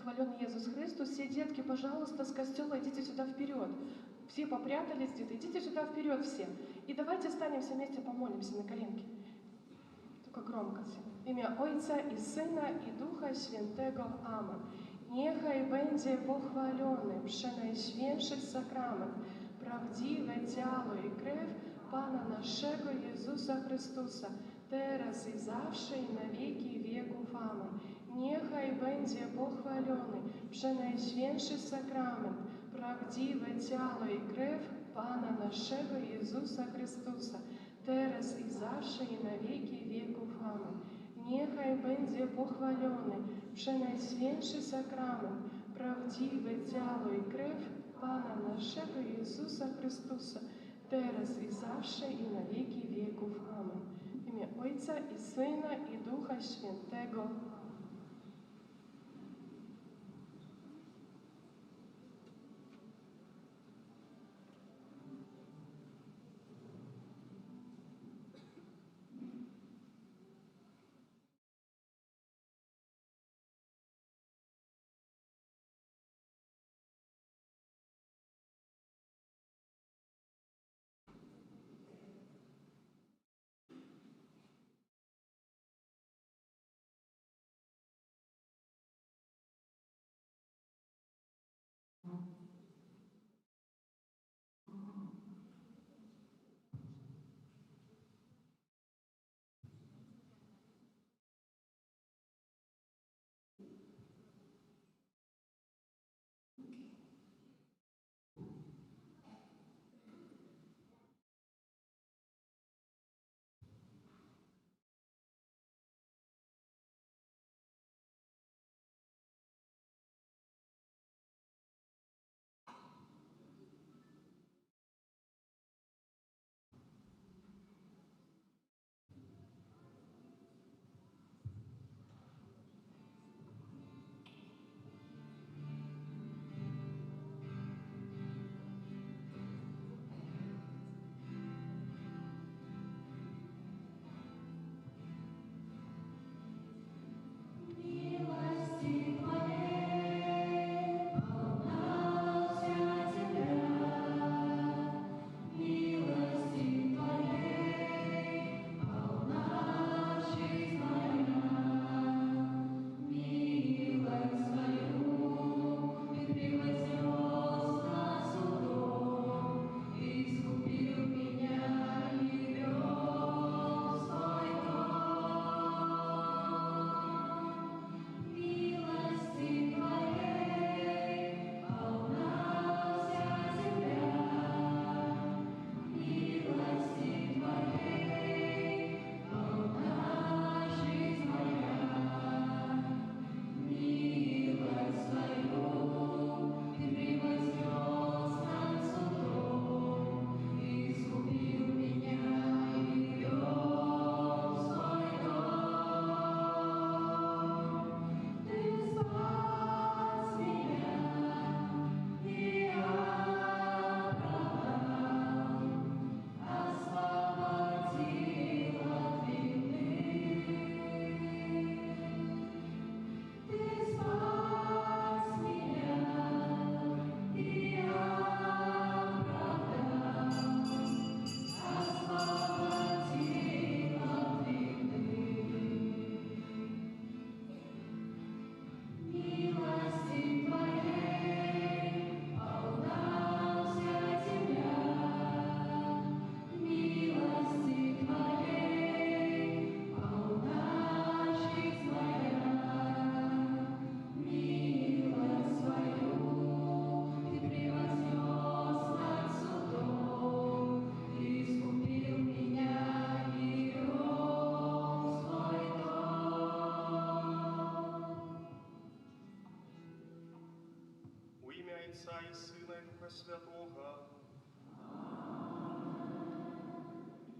хваленый Иисус Христос. Все детки, пожалуйста, с костела идите сюда вперед. Все попрятались где-то, идите сюда вперед все. И давайте станем все вместе, помолимся на коленки. Только громко все. В ім'я Отця і Сина, і Духа Świętego. Amen. Niechaj będzie pochwalony przenajświętszy sakrament, prawdziwe ciało i krew Pana naszego Jezusa Chrystusa, teraz i zawsze i na wieki wieków. Amen. Niechaj będzie pochwalony przenajświętszy sakrament, prawdziwe ciało i krew Pana naszego Jezusa Chrystusa, teraz i zawsze i na wieki wieków. Amen. Niechaj będzie pochwalony przenajświętszy sakrament, prawdziwe ciało i krew Pana naszego Jezusa Chrystusa, teraz i zawsze i na wieki wieków. Amen. W imię Ojca i Syna i Ducha Świętego.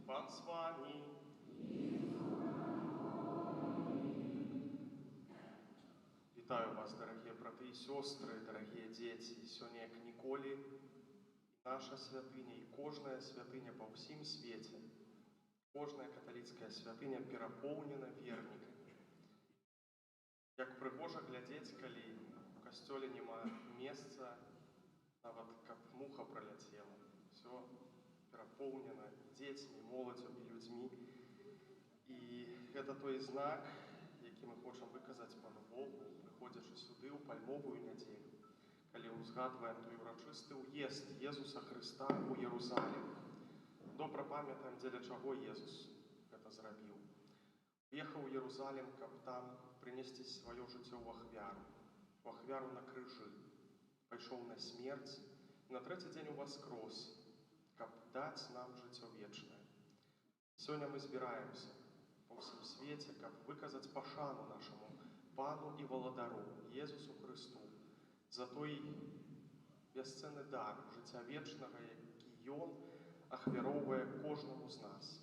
Пан с вами. Вітаю вас, дорогие браты и сестры, дорогие дети. Сегодня як ніколі і наша святыня, і кожная святыня па ўсім свеце, кожная каталіцкая святыня перапоўнена вернікамі. Як прыгожа глядзець, калі касцёле няма месца, нават каб муха праляцела. Все перапоўнена дзецьмі, моладзю і людзьмі. І гэта той знак, які мы хочам выказаць Пану Богу, прыходзячы сюды ў пальмовую нядзелю, калі ўзгадваем той урачысты ўезд Езуса Хрыста ў Єрусалім. Добра памятаем, дзеля чаго Езус гэта зрабіў. Ехаў у Єрусалім, каб там прынесці сваё жыццё ў ахвяру на крыжы. Пайшоў на смерць, на трэці дзень уваскрос, каб даць нам жыццё вечнае. Сёння мы збіраемся па ўсім свеце, каб выказаць пашану нашаму Пану і Валадару, Езусу Хрысту, за той бясцэнны дар жыцця вечнага, які Ён ахвяроўвае кожнаму з нас.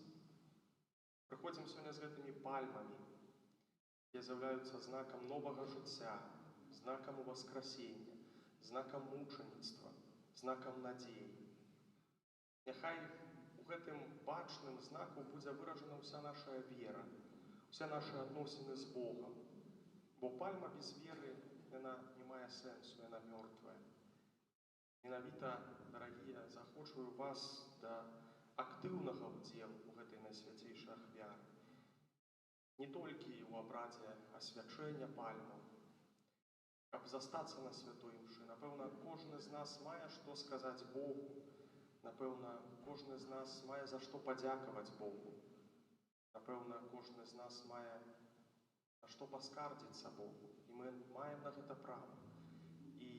Прыходзім сёння з гэтымі пальмамі, якія з'яўляюцца знакам новага жыцця, знакам уваскрасення, знакам мучаніцтва, знакам надзеі. Няхай у гэтым бачным знаку будзе выражана ўся наша вера, усе нашы адносіны з Богам. Бо пальма без веры, яна не мае сэнсу, яна мёртвая. Менавіта, дарагія, захочваю вас да актыўнага ўдзелу ў гэтай найсвяцейшай ахвяры. Не толькі ў абрадзе асвячэння пальмаў, каб застацца на святой імшы. Напэўна, кожны з нас мае што сказаць Богу. Напэўна, кожны з нас мае за што падзякаваць Богу. Напэўна, кожны з нас мае на што паскардзіцца Богу. І мы маем на гэта права. І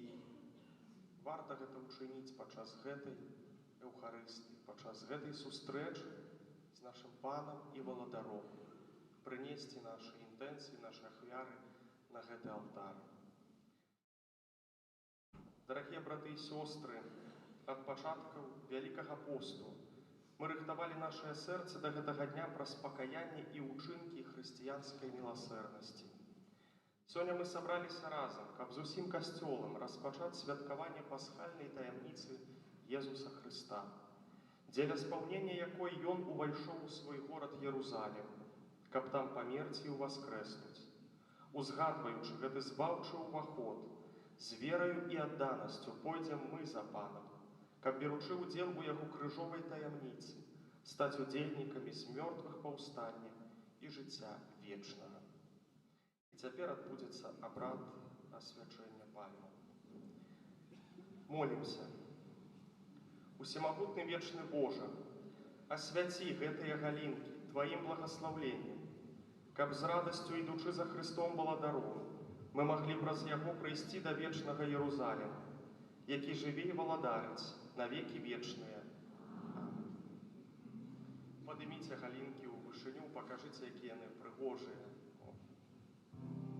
варта гэта ўчыніць падчас гэтай Еўхарыстыі, падчас гэтай сустрэчы з нашым Панам і Валадаром, прынесці нашы інтэнцыі, нашы ахвяры на гэты алтар. Дарагія браты і сёстры, ад пачаткаў Вялікага посту мы рыхтавалі нашае сэрцы да гэтага дня праз пакаянне і ўчынкі хрысціянскай міласэрнасці. Сёння мы сабраліся разам, каб з усім касцёлам распачаць святкаванне пасхальнай таямніцы Езуса Хрыста, дзеля спаўнення якой Ён увайшоў у свой горад Єрусалім, каб там памерці і ўваскрэснуць. Узгадваючы гэты збаўчы ўваход, з вераю і адданасцю пойдзем мы за Панам, каб, беручы ўдзел у яго крыжовай таямніцы, стаць удзельнікамі з мёртвых паўстання і жыцця вечнага. І цяпер адбудзецца абрад асвячэння пальмаў. Молімся. Усемагутны вечны Божа, асвяці гэтыя галінкі Тваім благаслаўленнем, каб з радасцю, ідучы за Хрыстом Валадаром, мы маглі праз яго прыйсці да вечнага Єрусаліма, які жыве і валадарыць на векі вечныя. Падыміце галінкі ў вышыню, пакажыце, якія яны прыгожыя. Thank you.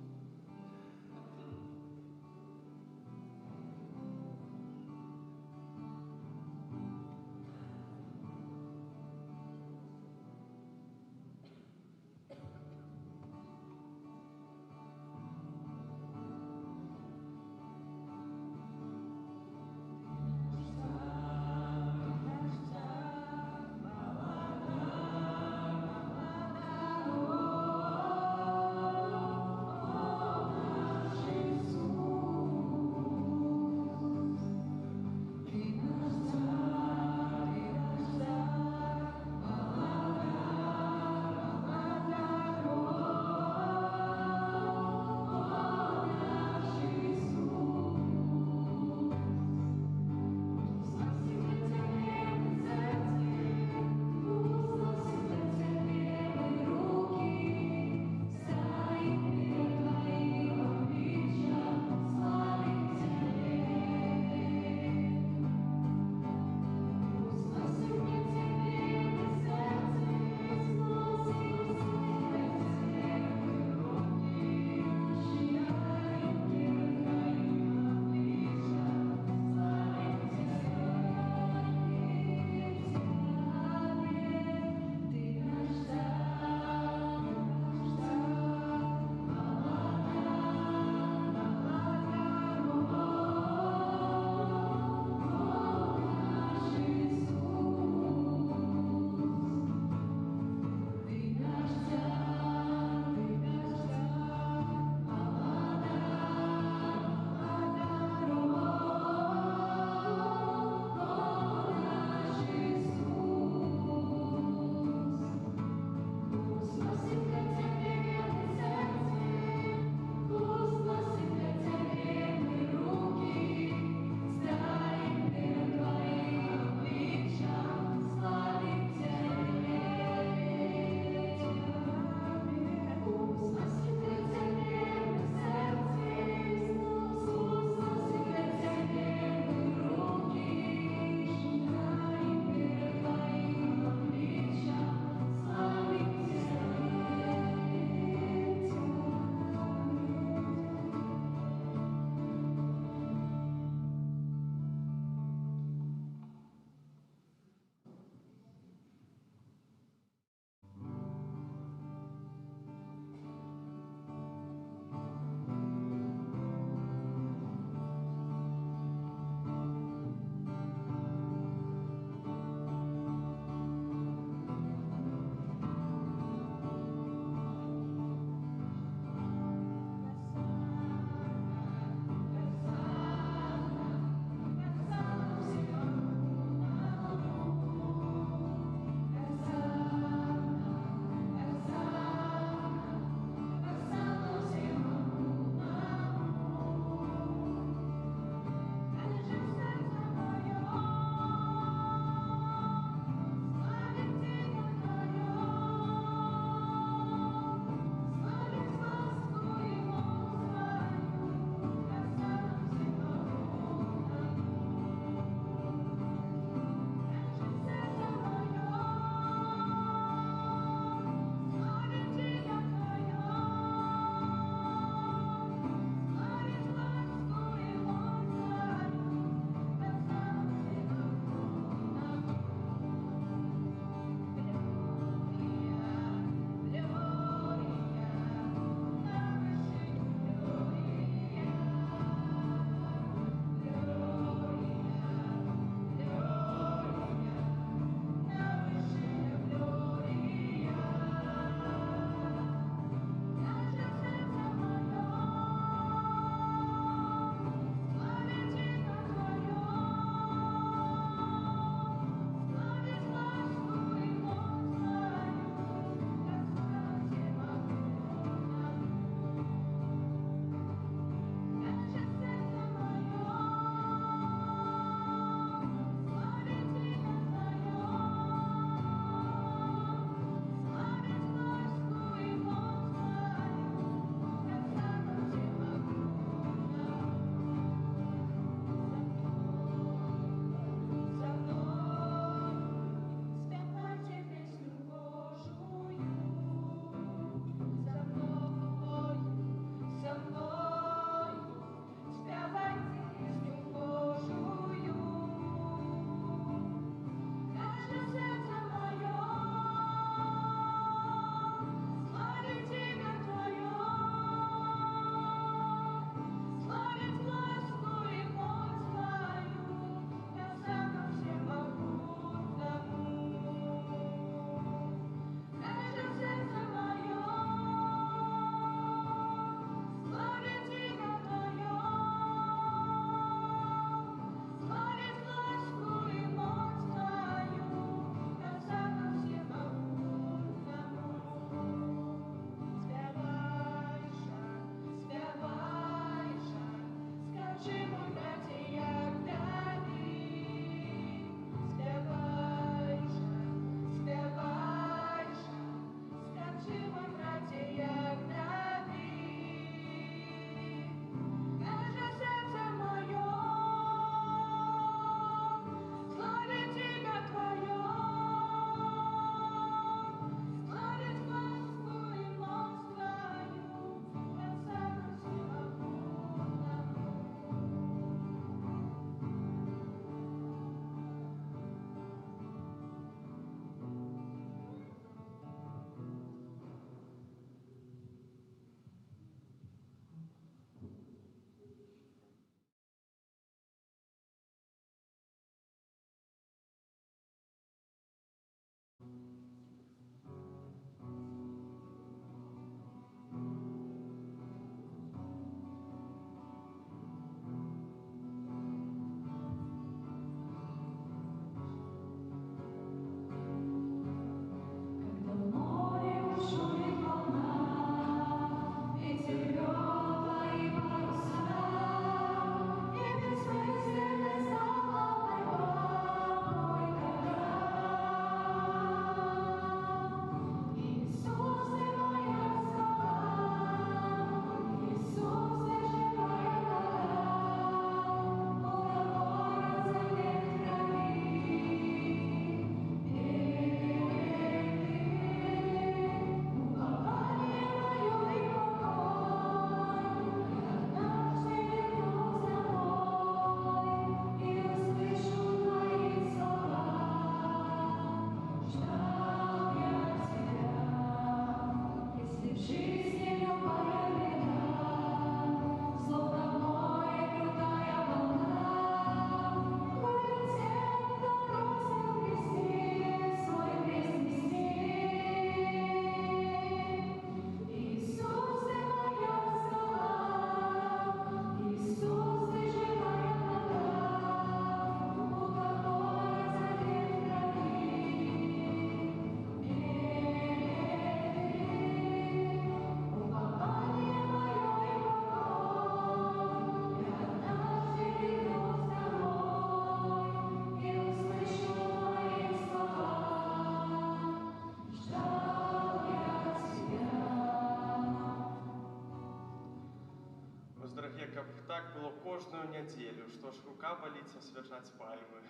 нядзелю, што ж рука баліць асвячаць пальмы,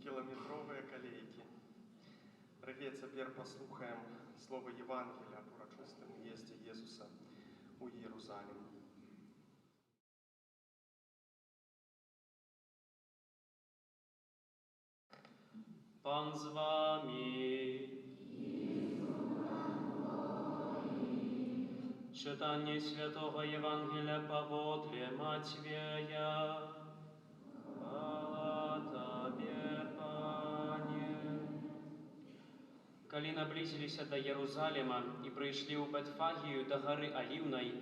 кіламетровыя калейкі. Дарагія, цяпер паслухаем словы Євангелія аб урачыстым уездзе Езуса у Єрусалім. Pan z wami. Czytanie Świętego Ewangelia powodle Matwieja. Chwała Tobie, Panie. Калі наблизиліся до Єрусаліма і прийшли у Бетфагію до гори Алівної,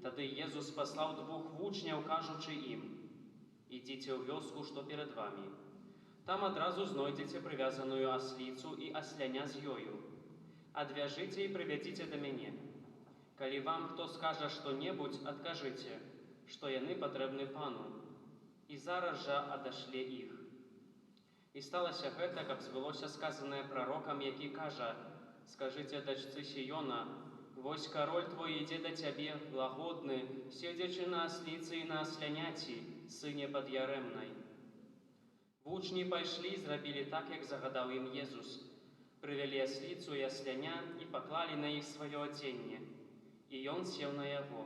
тады Єзус паслаў 2 вучняў, кажучы ім: «Ідзіце ў вёску, што перед вами. Там адразу знойдзеце прывязаную асліцу і асляня з ёю. Адвяжыце і прывядзіце да мяне. Калі вам хто скажа што-небудзь, адкажыце, што яны патрэбны пану». І зараз жа адашле іх. І сталася гэта, каб збылося сказанае прарокам, які кажа: «Скажыце дачцы Сіёна, вось кароль твой ідзе да цябе, лагодны, седзячы на асліцы і на асляняці, сыне пад'ярэмнай». Вучні пайшлі, зрабілі так, як загадаў ім Езус. Прывялі асліцу і асляня і паклалі на іх сваё адзенне. І ён сеў на яго.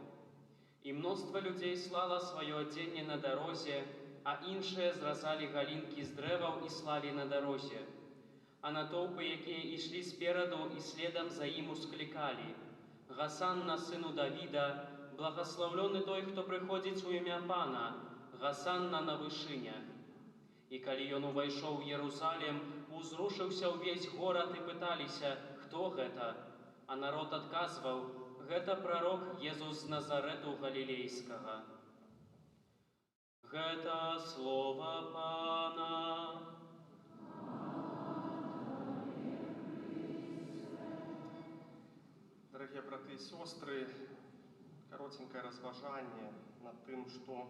І мноства людзей слала сваё адзенне на дарозе, а іншыя зразалі галінкі з дрэваў і слалі на дарозе. А натоўпы, якія ішлі спераду і следам за ім усклікалі: «Гасанна сыну Давіда, благаслаўлёны той, хто прыходзіць у імя Пана, гасанна на вышынях». І калі ён увайшоў у Єрусалім, узрушыўся ўвесь горад і пыталіся, хто гэта. А народ адказваў: «Гэта прарок Езус з Назарэту Галілейскага». Гэта слова Пана. Дорогие браты и сестры, коротенькое разважанне над тым, што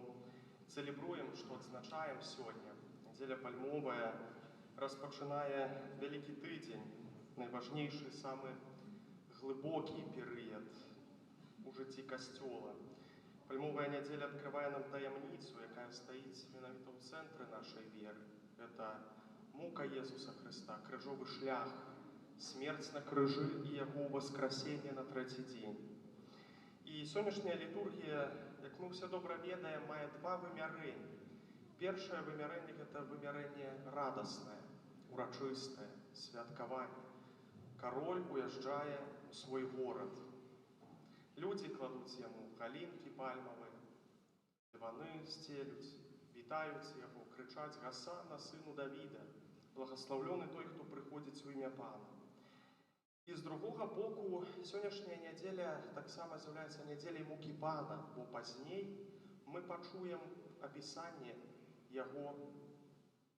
цэлебруем, што адзначаем сёння. Нядзеля пальмовая распачынае вялікі тыдзень, найважнейшы, самы глыбокі перыяд у жыцці Касцёла. Пальмовая нядзеля адкрывае нам таямніцу, якая стаіць менавіта ў цэнтры нашай веры. Гэта мука Езуса Хрыста, крыжовы шлях, смерць на крыжы і яго ўваскрасенне на 3-й дзень. І сённяшняя літургія, як мы ўсе добра ведаем, мае 2 вымярэнні. Першае вымярэнне – гэта вымярэнне радаснае, урачыстае, святкаванне. Кароль уязджае ў свой горад. Людзі кладуць яму галінкі пальмавыя, дываны сцелюць, вітаюць яго, крычаць: «Гасанна сыну Давіда, благаслаўлёны той, хто прыходзіць у імя Пана». І з другога боку, сённяшняя нядзеля таксама з'яўляецца нядзеляй мукі Пана, бо пазней мы пачуем апісанне яго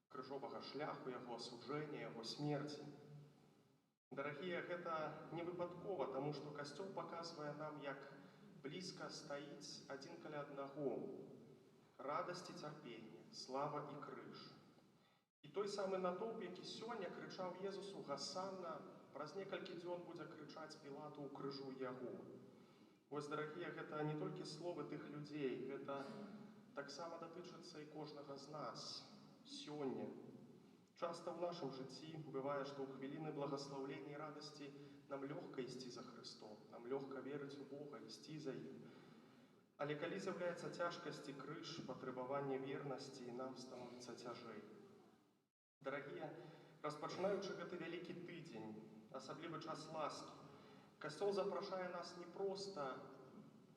крыжовага шляху, яго асуджэння, яго смерці. Дарагія, гэта не выпадкова, таму што Касцёл паказвае нам, як блізка стаіць адзін каля аднаго радасць і цярпенне, слава і крыж. І той самы натоўп, які сёння крычаў Езусу «Гасанна», праз некалькі дзён будзе крычаць Пілату ў крыжу яго. Вось, дарагія, гэта не толькі словы тых людзей, гэта таксама датычыцца і кожнага з нас сёння. Часта ў нашым жыцці бывае, што ў хвіліны благаслаўлення і радасці нам лёгка ісці за Хрыстом, нам лёгка верыць у Бога, ісці за ім. Але калі з'яўляецца цяжкасць і крыж, патрабаванне вернасці, нам становіцца цяжэй. Дарагія, распачынаючы гэты вялікі тыдзень, асаблівы час ласкі, Касцёл запрашае нас не проста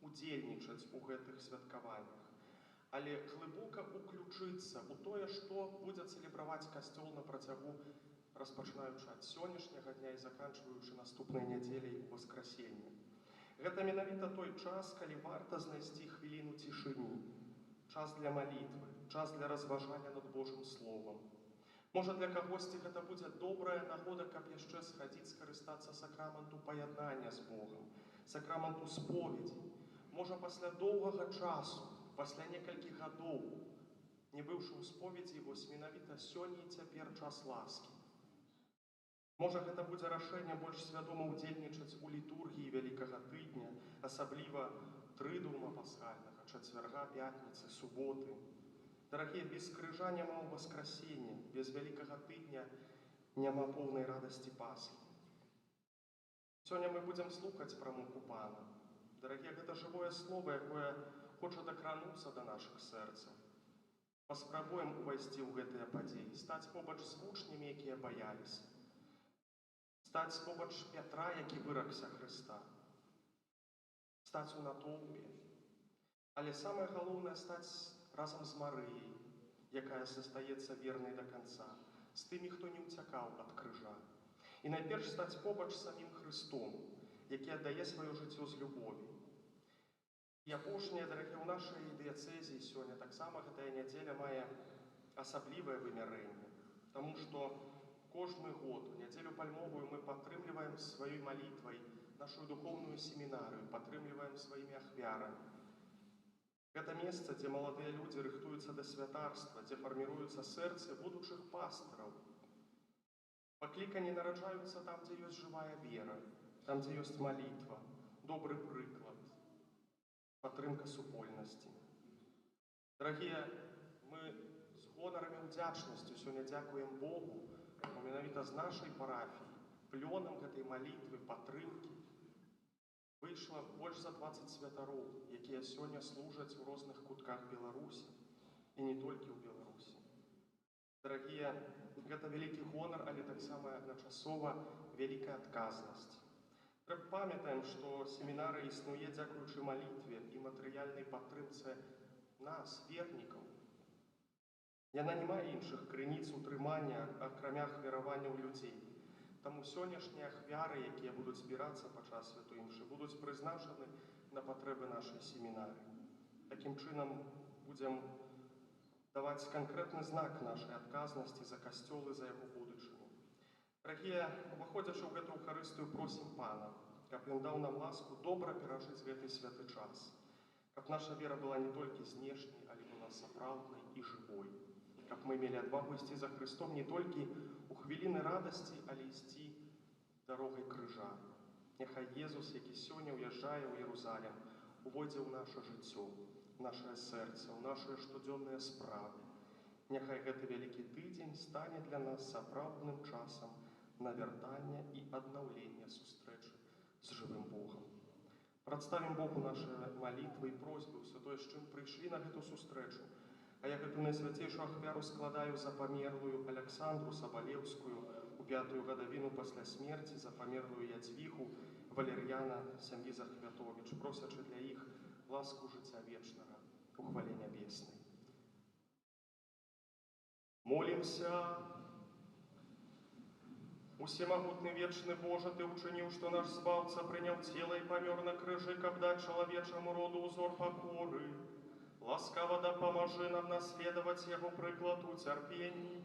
удзельнічаць у гэтых святкаваннях, але глыбока уключыцца ў тое, што будзе цэлебраваць Касцёл на працягу, распачынаючы ад сённяшняга дня і заканчваючы наступнай нядзеляй у васкрасенне. Гэта менавіта той час, калі варта знайсці хвіліну цішыні, час для малітвы, час для разважання над Божым Словам. Можа, для кагосьці гэта будзе добрая нагода, каб яшчэ схадзіць скарыстацца сакраменту паяднання з Богам, сакраменту споведзі. Можа, пасля доўгага часу, пасля некалькіх гадоў, не быўшы ў споведзі, вось менавіта сёння і цяпер час ласкі. Можа, гэта будзе рашэнне больш свядома ўдзельнічаць у літургіі Вялікага тыдня, асабліва трыдума пасхальнага, чацвярга, пятніцы, суботы. Дарагія, без крыжа няма ўваскрасення, без вялікага тыдня няма поўнай радасці Пасхі. Сёння мы будзем слухаць пра муку Пана. Дарагія, гэта жывое слово, якое хоча дакрануцца да нашых сэрцаў. Паспрабуем увайсці ў гэтыя падзеі, стаць побач з вучнямі, якія баяліся. Стаць побач Пятра, які выракся Хрыста. Стаць у натоўпе. Але самае галоўнае стаць разам з Марыяй, якая застаецца вернай да канца, з тымі, хто не ўцякаў ад крыжа. І найперш стаць побач з самім Хрыстом, які аддае сваё жыццё з любові. І апошняе, дарагія, у нашай дыяцэзіі сёння таксама гэтая нядзеля мае асаблівае вымярэнне, таму што кожны год у нядзелю пальмовую мы падтрымліваем сваёй малітвай нашу духоўную семінарыю, падтрымліваем сваімі ахвярамі. Гэта месца, дзе маладыя людзі рыхтуюцца да святарства, дзе фарміруюцца сэрцы будучых пастыраў. Паклікані нараджаюцца там, дзе ёсць жывая вера, там, дзе ёсць малітва, добры прыклад, падтрымка супольнасці. Дарагія, мы з гонарам і ўдзячнасцю сёння дзякуем Богу, менавіта з нашай парафіі, плёнам гэтай малітвы, падтрымкі, выйшла больш за 20 святароў, якія сёння служаць у розных кутках Беларусі, і не толькі ў Беларусі. Дарагія, гэта вялікі гонар, але таксама адначасова вялікая адказнасць. Памятаем, што семінара існуе дзякуючы малітве і матэрыяльнай падтрымцы нас, вернікаў. Яна не мае іншых крыніц утрымання, акрамя ахвяраванняў людзей. Таму сённяшнія ахвяры, якія будуць збірацца падчас святой імшы, будуць прызначаны на патрэбы нашай семінарыі. Такім чынам будзем даваць канкрэтны знак нашай адказнасці за касцёл і за яго будучыню. Дарагія, уваходзячы ў гэту Эўхарыстыю, просім Пана, каб Ён даў нам ласку добра перажыць гэты святы час, каб наша вера была не толькі знешняй, але была сапраўднай і жывой, каб мы мелі адвагу ісці за Хрыстом не толькі у хвіліны радасці, але ісці дарогай крыжа. Няхай Езус, які сёння ўязджае ў Єрусалім, увойдзе ў наша жыццё, у нашае сэрца, у нашыя штодзённыя справы. Няхай гэты вялікі тыдзень стане для нас сапраўдным часам навяртання і аднаўлення сустрэчы з жывым Богам. Прадставім Богу нашы малітвы і просьбы, ўсё тое, з чым прыйшлі на гэту сустрэчу. А я гэту найсвяцейшую ахвяру складаю за памерлую Аляксандру Сабалеўскую у 5-ю гадавіну пасля смерці, за памерлую Ядзвігу Валер'яна сям'і Захвятовіч, просячы для іх ласку жыцця вечнага у хвале нябеснай. Молімся. Усемагутны вечны Божа, Ты ўчыніў, што наш Збаўца прыняў цела і памёр на крыжы, каб даць чалавечаму роду ўзор пакоры. Ласкава дапамажы нам наследаваць яго прыклад у цярпенні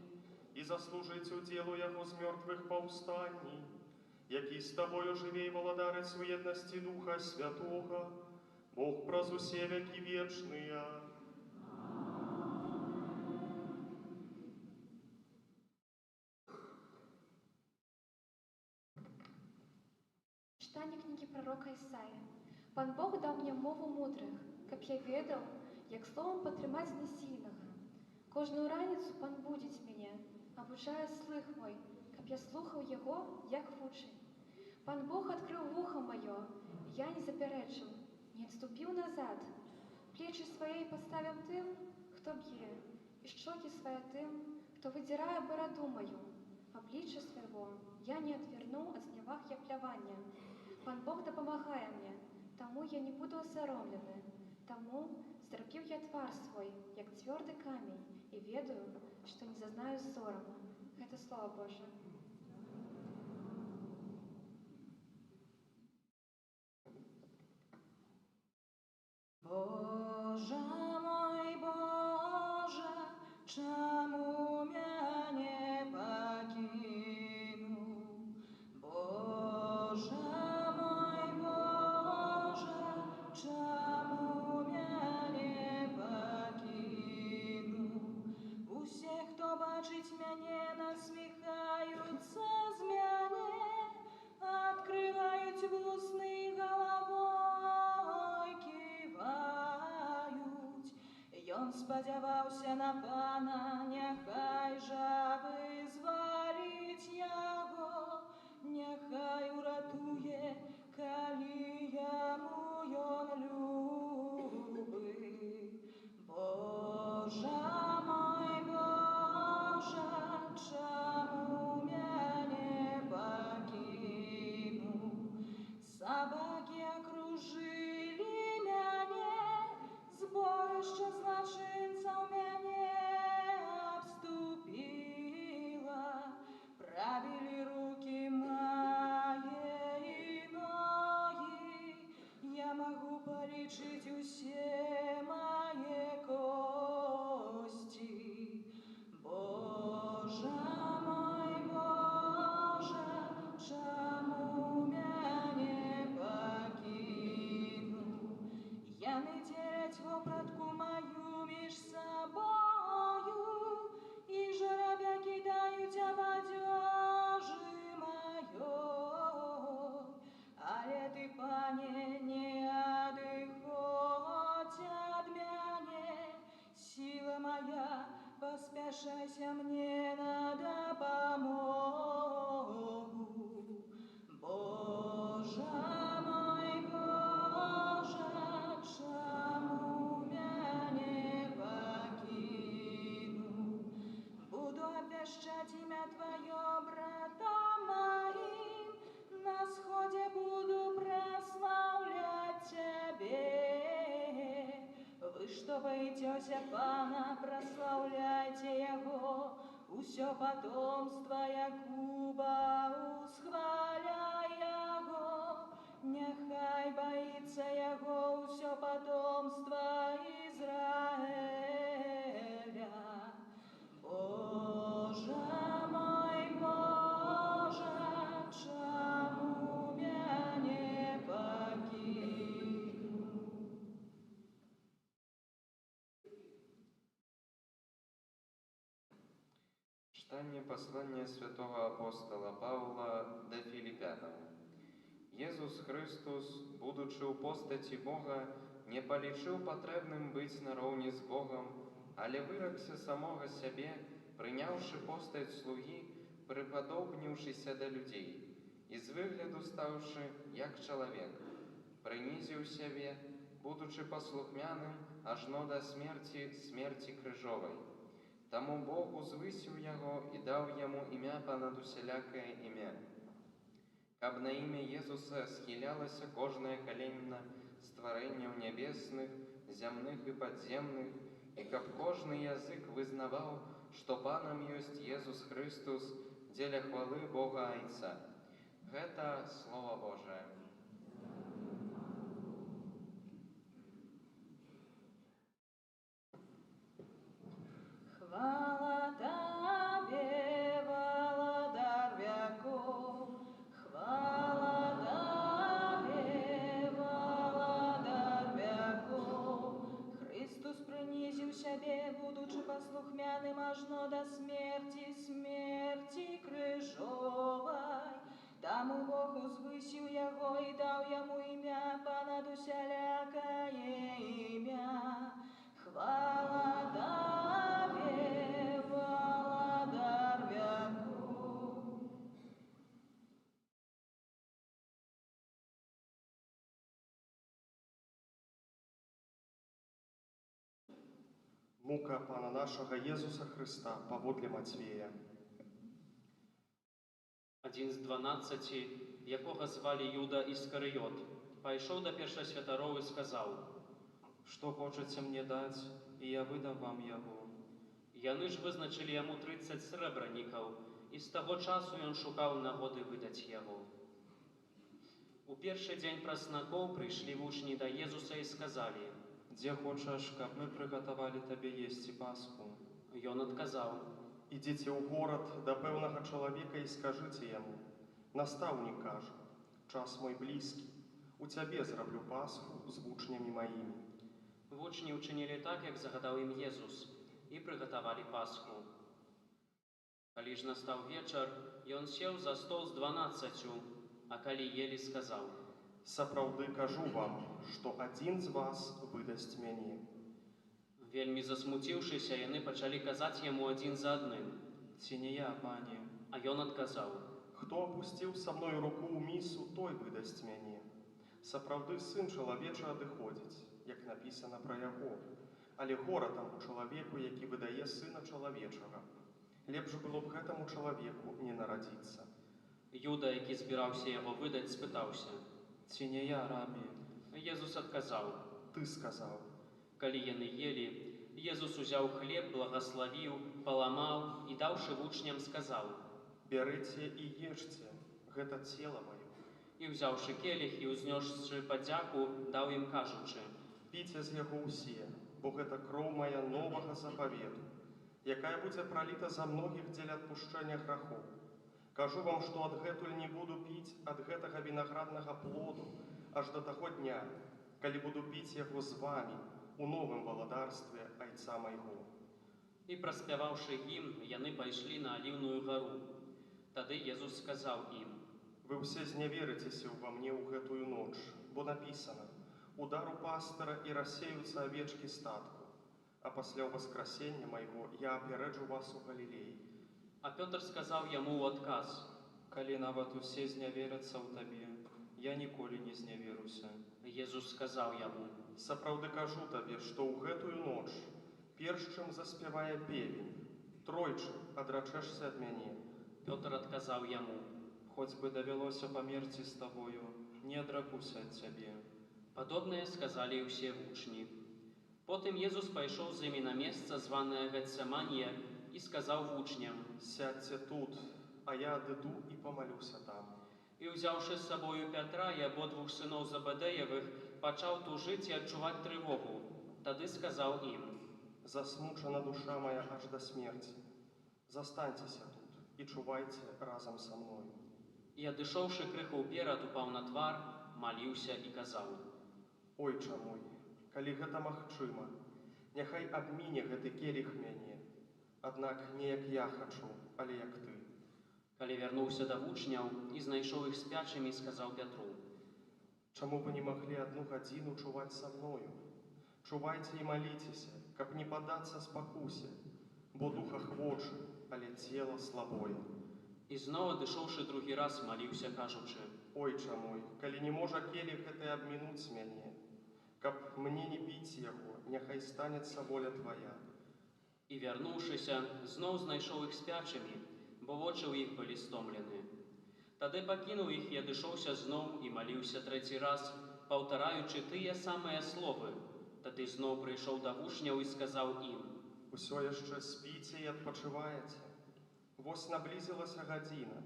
і заслужыць удзел у яго з мёртвых паўстанні, які з Табою жыве і валадарыць у еднасці Духа Святога, Бог праз усе векі вечныя. Читание книги пророка Исаия. Пан Бог дал мне мову мудрых, каб я ведал, як словом падтрымаць знесільнага. Кожную раніцу Пан будзіць мяне, абучае слых мой, каб я слухаў яго, як вучань. Пан Бог адкрыў вуха маё, я не запярэчыў, не адступіў назад. Плечы свае падставіў тым, хто б'е, і шчокі свае тым, хто выдзірае бараду маю. Аблічча свайго я не адвярнуў ад зняваг я плявання. Пан Бог дапамагае мне, таму я не буду асаромлены. Таму зрабіў я твар свой, як цвёрды камень, і ведаю, што не зазнаю сораму. Гэта Слова Божие. Боже мой, Боже, чаму мяне пакінуў? Боже мой, Боже, чаму мяне пакінуў? Усе, хто бачыць мяне, насміхаюцца. ён спадзяваўся на пана, няхай жа вызваліць яго, няхай уратуе, калі яму ён любы. Божа мой, Божа, чаму мяне пакінуў? Сабакі акружылі мяне, зборышча злачынцаў мяне абступіла, правілі рукі мае і ногі, я магу палічыць усе мае косці. Божа мой, Божа, чаму мяне пакінуў? Яны дзеляць вопратку маю між сабою, і жарабя кідаюць аб адзежы маёй. Але ты, пане, не адыходзь ад мяне, сіла моя, паспяшайся мне на дапамогу. Божа мой, Божа, чаму мяне пакінуў? Буду абвяшчаць імя тваё братам маім, на сходзе буду праслаўляць цябе. Вы, што баіцёся пана, праслаўляйце яго, усё патомства Якуба усхваляй яго, няхай баіцца яго усё патомства Ізраэля. Божа мой, Божа, чаму мяне пакінуў? Читание послания святого апостола Павла до Филиппянам. Иисус Христос, будучи у постаті Бога, не полічив потребним бить наровні з Богом, але вирекся самого себе, прийнявши постать слуги, приподобнившися до людей, і з вигляду ставши, як чоловік, принизив себе, будучи послухмяним, ажно до смерти, смерти крижовой. Тому Бог узвысил Его и дал Ему имя понад усялякое имя. Каб на имя Иисуса схилялося кожное колено створениев небесных, земных и подземных, и каб кожный язык вызнавал, что Паном есть Иисус Христос, деля хвалы Бога Отца. Это Слово Божие. Хвала Тебе, Володар веков, хвала Тебе, Володар веков. Христос принизил себе, будучи послухмяным ажно до смерти, смерти крыжовой. Тому Бог узвысил Его и дал Ему имя понад усялякое имя. Хвала Тебе, Володар веков. Мука Пана нашого Єзуса Христа паводле Матвея. Адзін з 12, якога звалі Юда Іскарыёт, пайшоў да першасвятароў і сказаў: «Што хочаце мне даць, і я выдам вам яго». Яны ж вызначылі яму 30 срэбранікаў, і з таго часу ён шукаў нагоды выдаць яго. У першы дзень праснакоў прыйшлі вучні да Езуса і сказалі: «Дзе хочаш, каб мы прыгатавалі табе есці Пасху?» Ён адказаў: «Ідзіце ў горад да пэўнага чалавека і скажыце яму: настаўнік кажа, час мой блізкі, у цябе зраблю Пасху з вучнямі маімі». Вучні ўчынілі так, як загадаў ім Езус, і прыгатавалі Пасху. Калі ж настаў вечар, ён сеў за стол з 12, а калі елі, сказаў: «Сапраўды кажу вам, што адзін з вас выдасць мяне». Вельмі засмуціўшыся, яны пачалі казаць яму адзін за адным. Ці не я, пане? А ён адказаў: Хто апусціў са мною руку ў місу, той выдасць мяне. Сапраўды сын чалавечы адыходзіць, як напісана пра яго. Але гора таму чалавеку, які выдае сына чалавечага. Лепш было б гэтаму чалавеку не нарадзіцца. Юда, які збіраўся яго выдаць, спытаўся: Ці не я, рабі? Езус адказаў: Ты сказаў. Калі яны елі, Езус узяў хлеб, благаславіў, паламаў і, даўшы вучням, сказаў: Бярыце і ешце, гэта цела маё. І, ўзяўшы келіх і ўзнёсшы падзяку, даў ім, кажучы: Піце з яго ўсе, бо гэта кроў мая новага запавету, якая будзе праліта за многіх дзеля адпушчэння грахоў. Кажу вам, што адгэтуль не буду піць ад гэтага вінаграднага плоду аж да таго дня, калі буду піць яго з вамі у новым валадарстве айца майго. І, праспяваўшы гімн, яны пайшлі на Аліўную гару. Тады Езус сказаў ім: Вы ўсе зняверыцеся ўва мне ў гэтую ноч, бо напісана: Удару пастара і рассеюцца авечкі статку, а пасля ўваскрасення майго я апярэджу вас у Галілеі. А Пётр сказаў яму ў адказ: Калі нават усе зняверацца ў табе, я ніколі не зняверуся. Езус сказаў яму: Сапраўды кажу табе, што ў гэтую ноч, перш чым заспявае певень, тройчы адрачэшся ад мяне. Пётр адказаў яму: Хоць бы давялося памерці з табою, не адракуся ад цябе. Падобнае сказалі і ўсе вучні. Потым Езус пайшоў з імі на месца, званае Гецсеманія, і сказаў вучням: Сядьце тут, а я адыду і памалюся там. І, ўзяўшы з сабою Пятра і абодвух сыноў Забэдэевых, пачаў тужыць і адчуваць трывогу. Тады сказаў ім: Засмучана душа моя аж да смерці. Застаньцеся тут і чувайце разам са мною. І, адышоўшы крыху ўперад, упаў на твар, маліўся і казаў: Ойча мой, калі гэта магчыма, няхай абміне гэты келіх мяне. Аднак не як я хачу, але як ты. Калі вярнуўся да вучняў і знайшоў іх спячымі, сказаў Пятру: Чаму вы не маглі адну гадзіну чуваць са мною? Чувайце і маліцеся, каб не падацца спакусе, бо духа хвочы, але цела слабое. І зноў, адышоўшы другі раз, маліўся, кажучы: Ойча мой, калі не можа келіх гэты абмінуць мяне, каб мне не піць яго, няхай станецца воля твая. І, вярнуўшыся, зноў знайшоў іх спячымі, бо вочы ў іх былі стомлены. Тады пакінуў іх і адышоўся зноў і маліўся трэці раз, паўтараючы тыя самыя словы. Тады зноў прыйшоў да вучняў і сказаў ім: Усё яшчэ спіце і адпачываеце. Вось наблізілася гадзіна,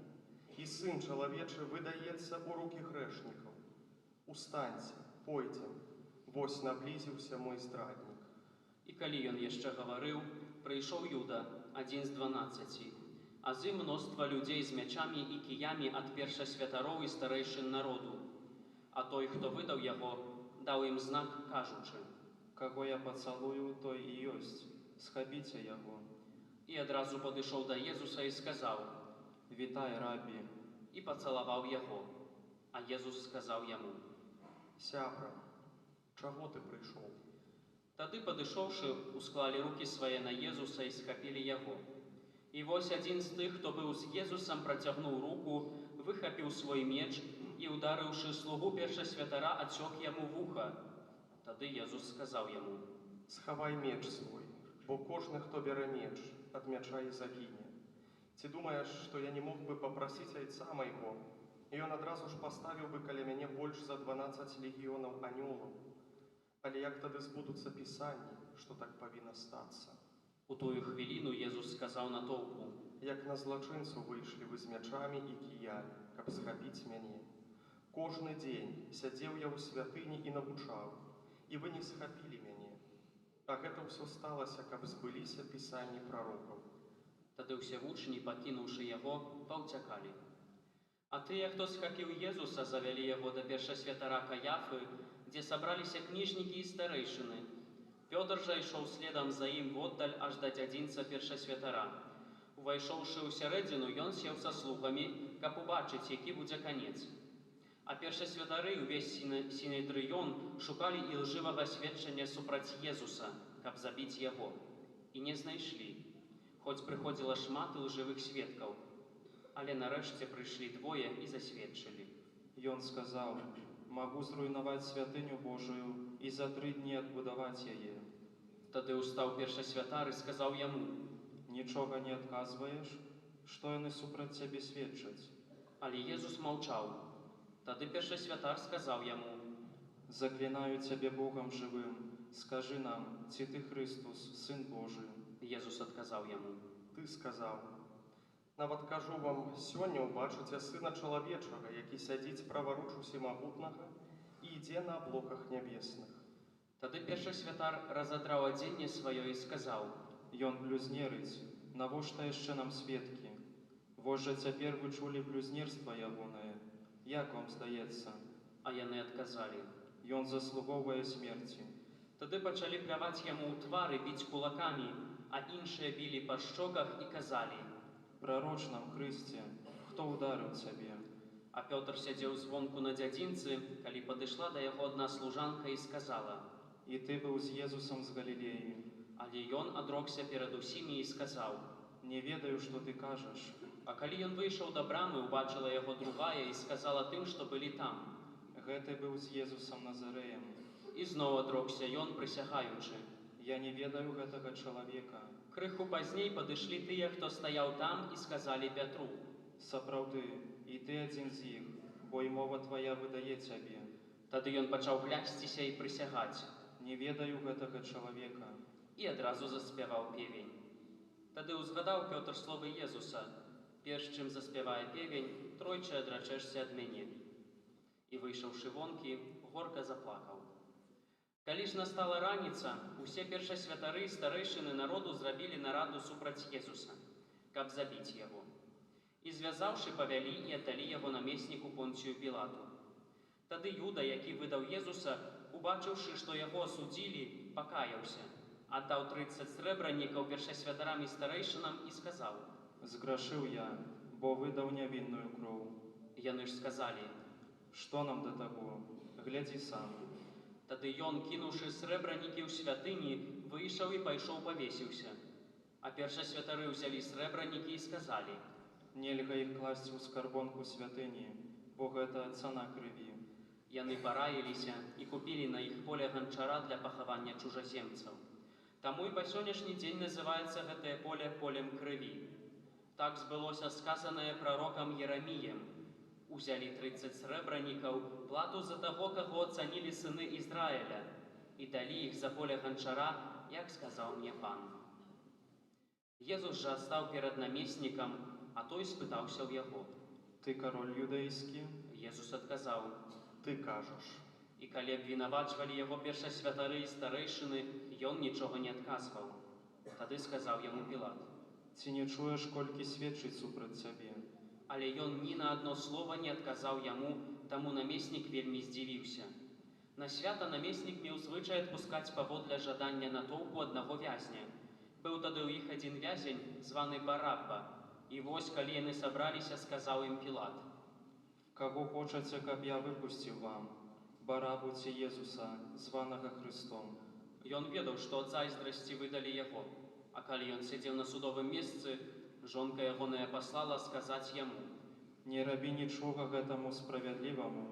і сын чалавечы выдаецца ў рукі грэшнікаў. Устаньце, пойдзем, вось наблізіўся мой здраднік. І калі ён яшчэ гаварыў, прыйшоў Юда, адзін з 12, а з ім мноства людзей з мячамі і кіямі ад першасвятароў і старэйшын народу. А той, хто выдаў яго, даў ім знак, кажучы: Каго я пацалую, той і ёсць. Схапіце яго. І адразу падышоў да Езуса і сказаў: Вітай, рабі. І пацалаваў яго. А Езус сказаў яму: Сябра, чаго ты прыйшоў? Тады, падышоўшы, усклалі рукі свае на Езуса і схапілі яго. І вось адзін з тых, хто быў з Езусам, працягнуў руку, выхапіў свой меч і, ударыўшы слугу першасвятара, адсёк яму вуха. Тады Езус сказаў яму: Схавай меч свой, бо кожны, хто бярэ меч, ад мяча і загіне. Ці думаеш, што я не мог бы папрасіць айца майго, і ён адразу ж паставіў бы каля мяне больш за 12 легіёнаў анёлаў? Але як тады збудуцца пісанні, што так павінна стацца? У тую хвіліну Езус сказаў натоўпу: Як на злачынцу выйшлі вы з мячамі і кіямі, каб схапіць мяне. Кожны дзень сядзеў я ў святыні і навучаў, і вы не схапілі мяне. А гэта ўсё сталася, каб збыліся пісанні прарокаў. Тады ўсе вучні, пакінуўшы яго, паўцякалі. А тыя, хто схапіў Езуса, завялі яго да першасвятара Каяфы, дзе сабраліся кніжнікі і старэйшыны. Пётр жа ішоў следам за ім воддаль аж да дзядзінца першасвятара. Увайшоўшы ў сярэдзіну, ён сеў са слугамі, каб убачыць, які будзе канец. А першасвятары ўвесь сінедрыён шукалі ілжывага сведчання супраць Езуса, каб забіць яго, і не знайшлі, хоць прыходзіла шмат лжывых сведкаў, але нарэшце прыйшлі двое і засведчылі. Ён сказаў: «Магу зруйнаваць святыню Божую і за 3 дні адбудаваць яе». Тады ўстаў першасвятар і сказаў яму: Нічога не адказваеш? Што яны супраць цябе сведчаць? Але Езус маўчаў. Тады першасвятар сказаў яму: Заклинаю цябе Богам жывым, скажы нам, ці ты Христос, Сын Божий. Езус адказаў яму: Ты сказаў. Нават кажу вам, сёння ўбачыце Сына Чалавечага, які сядзіць праваруч усімагутнага і ідзе на аблоках нябесных. Тады першасвятар разадраў адзенне сваё і сказаў: Ён блюзнерыць, навошта яшчэ нам сведкі? Вось жа цяпер вы чулі блюзнерства ягонае. Як вам здаецца? А яны адказалі: Ён заслугоўвае смерці. Тады пачалі пляваць яму ў твар і біць кулакамі, а іншыя білі па шчоках і казалі: Прароч нам, Хрысце, хто ударыў цябе? А Пётр сядзеў звонку на дзядзінцы, калі падышла да яго адна служанка і сказала: І ты быў з Езусам з Галілеі. Але ён адрокся перад усімі і сказаў: Не ведаю, што ты кажаш. А калі ён выйшаў да брамы, убачыла яго другая і сказала тым, што былі там: Гэты быў з Езусам Назарэем. І зноў адрокся ён, прысягаючы: Я не ведаю гэтага чалавека. Крыху пазней падышлі тыя, хто стаяў там, і сказалі Пятру: Сапраўды, і ты адзін з іх, бо і мова твая выдае цябе. Тады ён пачаў клясціся і прысягаць: Не ведаю гэтага чалавека. І адразу заспяваў певень. Тады ўзгадаў Пётр словы Езуса: перш чым заспявае певень, тройчы адрачэшся ад мяне. І выйшаўшы вонкі, горка заплакаў. Калі ж настала раніца, усе першасвятары і старэйшыны народу зрабілі нараду супраць Езуса, каб забіць яго. І звязаўшы, павялі і аддалі яго намесніку Понцію Пілату. Тады Юда, які выдаў Езуса, убачыўшы, што яго асудзілі, пакаяўся, аддаў 30 срэбранікаў першасвятарам і старэйшынам і сказаў: Зграшыў я, бо выдаў нявінную кроў. Яны ж сказалі: Што нам да таго? Глядзі сам. Тады ён, кінуўшы срэбранікі ў святыні, выйшаў і пайшоў павесіўся. А першасвятары ўзялі срэбранікі і сказалі: Нельга іх класці ў скарбонку святыні, бо гэта цана крыві. Яны параіліся і купілі на іх поле ганчара для пахавання чужаземцаў. Таму і па сённяшні дзень называецца гэтае поле полем крыві. Так збылося сказанае прарокам Ераміем: узялі 30 срэбранікаў, плату за таго, каго ацанілі сыны Ізраіля, і далі іх за поле ганчара, як сказаў мне пан. Езус жа стаў перад намеснікам, а той спытаўся ў яго: Ты кароль юдэйскі? Езус адказаў: Ты кажаш. І калі абвінавачвалі яго першасвятары і старэйшыны, ён нічога не адказваў. Тады сказаў яму Пілат: Ці не чуеш, колькі сведчыць супраць цябе? Але ён ні на адно слова не адказаў яму, таму намеснік вельмі здзівіўся. На свята намеснік меў звычай адпускаць паводле жадання натоўпу аднаго вязня. Быў тады ў іх адзін вязень, званы Барабба. І вось, калі яны сабраліся, сказаў ім Пілат: Каго хочаце, каб я выпусціў вам? Барабу ці Езуса, званага Хрыстом? Ён ведаў, што ад зайздрасці выдалі яго. А калі ён сядзеў на судовым месцы, жонка ягоная паслала сказаць яму: Не рабі нічога гэтаму справядліваму,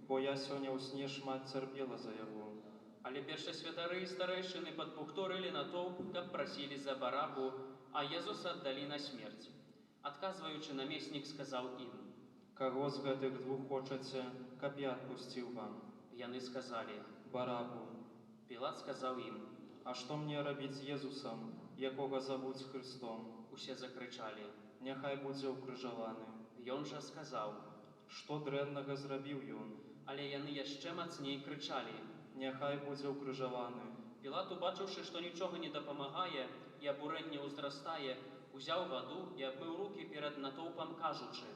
бо я сёння ў сне шмат цярпела за яго. Але першасвятары і старэйшыны падбухторылі натоўп, каб прасілі за Барабу, а Езуса аддалі на смерць. Адказваючы, намеснік сказаў ім: Каго з гэтых двух хочаце, каб я адпусціў вам? Яны сказалі: Барабу. Пілат сказаў ім: А што мне рабіць з Езусам, якога завуць Хрыстом? Усе закрычалі: Няхай будзе ўкрыжаваны. Ён жа сказаў: Што дрэннага зрабіў ён? Але яны яшчэ мацней крычалі: Няхай будзе ўкрыжаваны. Пілат, убачыўшы, што нічога не дапамагае і абурэнне ўзрастае, узяў ваду і абмыў рукі перад натоўпам, кажучы: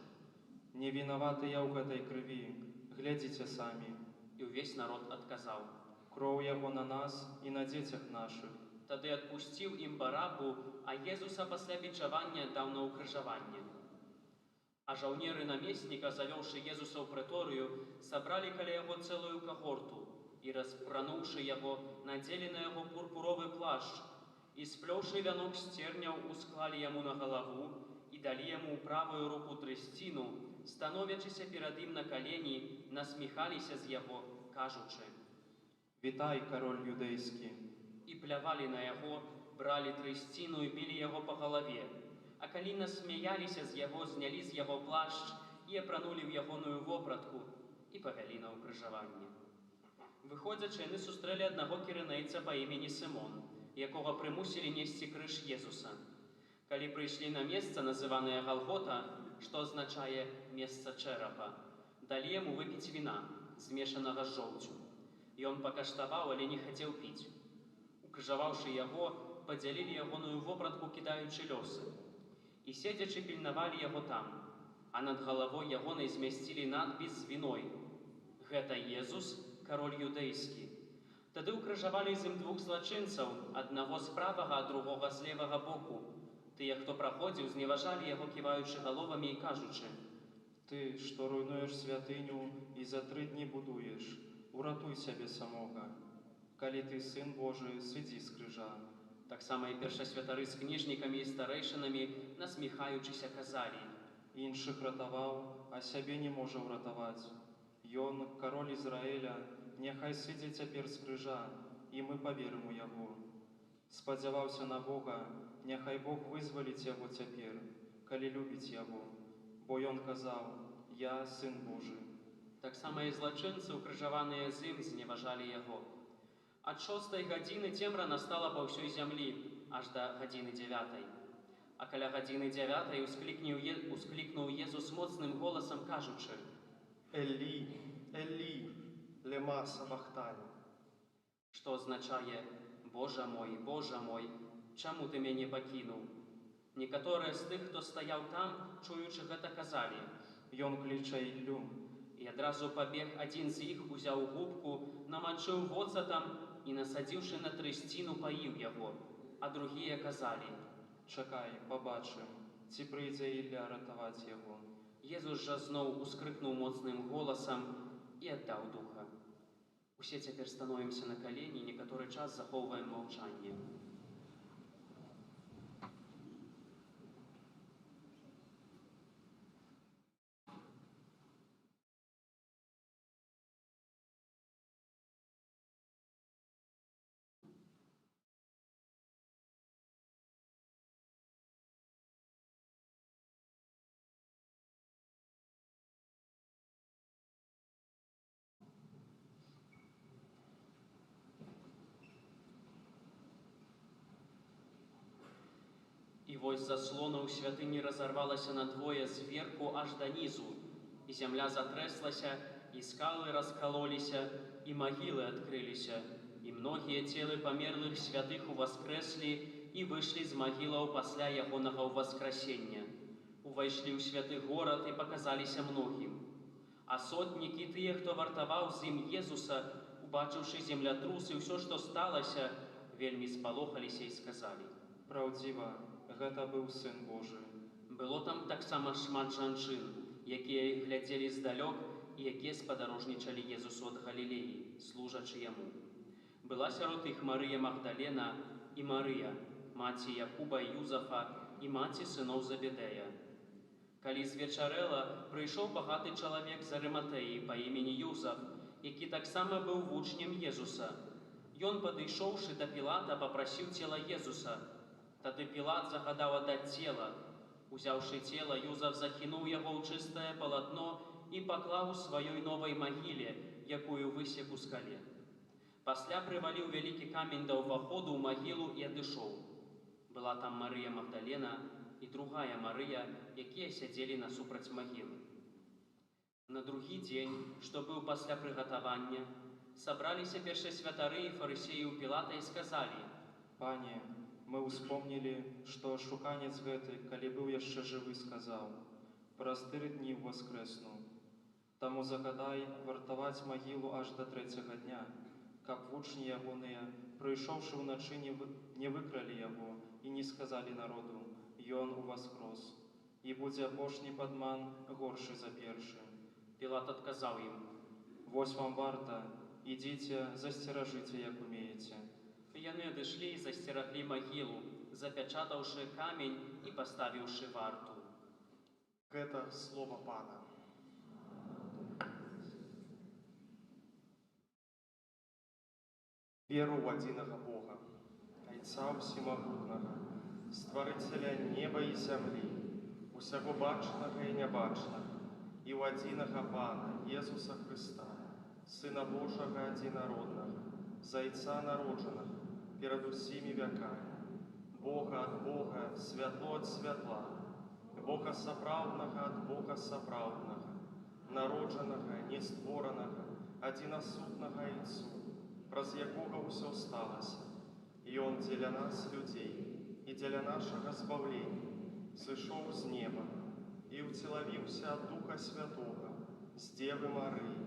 Не вінаваты я ў гэтай крыві, глядзіце самі. І ўвесь народ адказаў: Кроў яго на нас і на дзецях нашых. Тады адпусціў ім Барабу, а Езуса пасля бичавання даў на ўкрыжаванне. А жаўнеры намесніка, завёўшы Езуса ў прэторыю, сабралі каля яго цэлую кагорту. і, распрануўшы яго, надзелі на яго пурпуровы плашч, і, сплёўшы вянок з церняў, усклалі яму на галаву і далі яму ў правую руку трысціну, становячыся перад ім на калені, насміхаліся з яго, кажучы: «Вітай, кароль юдэйскі!» і плявалі на яго, бралі трысціну і білі яго па галаве. А калі насмяяліся з яго, знялі з яго плашч і апранулі ў ягоную вопратку і павялі на ўкрыжаванне. Выходзячы, яны сустрэлі аднаго кірынейца па імені Сымон, якога прымусілі несці крыж Езуса. Калі прыйшлі на месца, называнае Галгота, што азначае «месца чэрапа», далі яму выпіць віна, змешанага з жоўцю. Ён пакаштаваў, але не хацеў піць. Укрыжаваўшы яго, падзялілі ягоную вопратку, кідаючы лёсы. І седзячы пільнавалі яго там, а над галавой ягонай змясцілі надпіс з віной: «Гэта Езус, кароль юдэйскі». Тады ўкрыжавалі з ім двух злачынцаў, аднаго з правага, а другога з левага боку. Тыя, хто праходзіў, зневажалі яго, ківаючы галовамі і кажучы: «Ты, што руйнуеш святыню і за 3 дні будуеш, уратуй сябе самога. Калі ты сын Божы, сыдзі з крыжа». Таксама і першасвятары з кніжнікамі і старэйшынамі, насміхаючыся, казалі: Іншых ратаваў, а сябе не можа ўратаваць. Ён, кароль Ізраіля, няхай сыдзе цяпер з крыжа, і мы паверым у яго. Спадзяваўся на Бога, няхай Бог вызваліць яго цяпер, калі любіць яго, бо ён казаў: «Я сын Божы». Таксама і злачынцы, укрыжаваныя з ім, зневажалі яго. Ад 6 гадзіны цемра настала па ўсёй зямлі, аж да гадзіны 9. А каля гадзіны 9 усклікнуў Езус моцным голасам, кажучы: «Элі, Элі, лема сабахтані», што азначае: «Божа мой, чаму ты мяне пакінуў?» Некаторыя з тых, хто стаяў там, чуючы гэта, казалі: Ён кліча Іллю. І адразу пабег адзін з іх, узяў губку, намачыў воцатам і, насадзіўшы на трысціну, паіў яго. А другія казалі: «Чакай, пабачым, ці прыйдзе Ілля ратаваць яго». Езус жа зноў ускрыкнуў моцным голасам і аддаў духа. Усе цяпер становімся на калені, некаторы час захоўваем маўчанне. І вось заслона ў святыні разарвалася надвое зверху аж да нізу, і зямля затрэслася, і скалы раскалоліся, і магілы адкрыліся, і многія целы памерлых святых уваскрэслі і выйшлі з магілаў пасля ягонага ўваскрасення. Увайшлі ў святы горад і паказаліся многім. А сотнікі, тыя, хто вартаваў з ім Езуса, убачыўшы землятрус і ўсё, што сталася, вельмі спалохаліся і сказалі: «Праўдзіва, гэта быў сын Божы». Было там таксама шмат жанчын, якія глядзелі здалёк і якія спадарожнічалі Езусу ад Галілеі, служачы яму. Была сярод іх Марыя Магдалена і Марыя, маці Якуба і Юзафа і маці сыноў Забедея. Калі звечарэла, прыйшоў багаты чалавек з Арыматэі па імені Юзаф, які таксама быў вучнем Езуса. Ён, падышоўшы да Пілата, папрасіў цела Езуса. Тады Пілат загадаў аддаць цела. Узяўшы цела, Юзаф закінуў яго ў чыстае палатно і паклаў у сваёй новай магіле, якую высек у скале. Пасля прываліў вялікі камень да ўваходу ў магілу і адышоў. Была там Марыя Магдалена і другая Марыя, якія сядзелі насупраць магілы. На другі дзень, што быў пасля прыгатавання, сабраліся першасвятары і фарысеі ў Пілата і сказалі: «Пане, мы ўспомнілі, што шуканец гэты, калі быў яшчэ жывы, сказаў: праз 3 дні воскрэсну. Таму загадай вартаваць магілу аж да 3-го дня, каб вучні ягоныя, прыйшоўшы ўначы, не выкралі яго і не сказалі народу: ён уваскрос, і будзе апошні падман горшы за першы». Пілат адказаў ім: «Вось вам варта, ідзіце, засцеражыце, як умееце. Яны адышлі і засцераглі магілу, запячатаўшы камень і паставіўшы варту. Гэта слова Пана. Веру ў адзінага Бога, Айца Всемагутнага, Стварыцеля неба і зямлі, усяго бачнага і нябачнага, і ў адзінага Пана, Езуса Хрыста, Сына Божага адзінароднага, Зайца народжанага, перад усімі вякамі, Бога ад Бога, святло ад святла, Бога сапраўднага ад Бога сапраўднага, народжанага, нестворанага, адзінасутнага Ісу, праз якога ўсё сталася. Ён дзеля нас, людзей, і дзеля нашага збаўлення, сышоў з неба і ўцелавіўся ад Духа Святога, з Девы Марыі,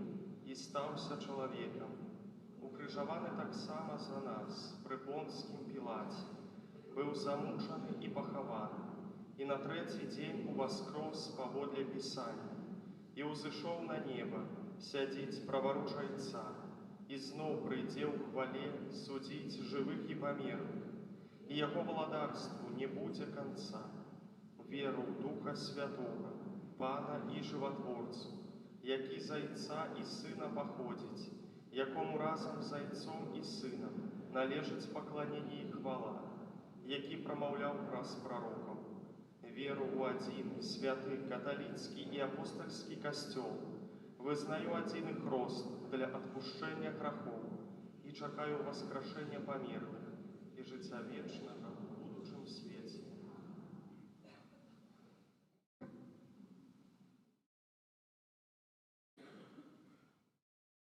і стаўся чалавекам, укрыжаваны таксама за нас пры Понскім Пілаце, быў замучаны і пахаваны, і на трэці дзень уваскрос паводле Пісання, і ўзышоў на неба, сядзіць праваруч Айца, і зноў прыйдзе ў хвале судзіць жывых і памерлых, і яго валадарству не будзе канца. Веру ў Духа Святога, Пана і Жыватворцу, які з Айца і Сына паходзіць, якому разам з Айцом і Сынам належыць пакланенне і хвала, які прамаўляў праз прарокаў. Веру ў адзіны, святы, каталіцкі і апостальскі касцёл, вызнаю адзіны хрост для адпушчэння грахоў і чакаю васкрашэння памерлых і жыцця вечнага ў будучым свеце.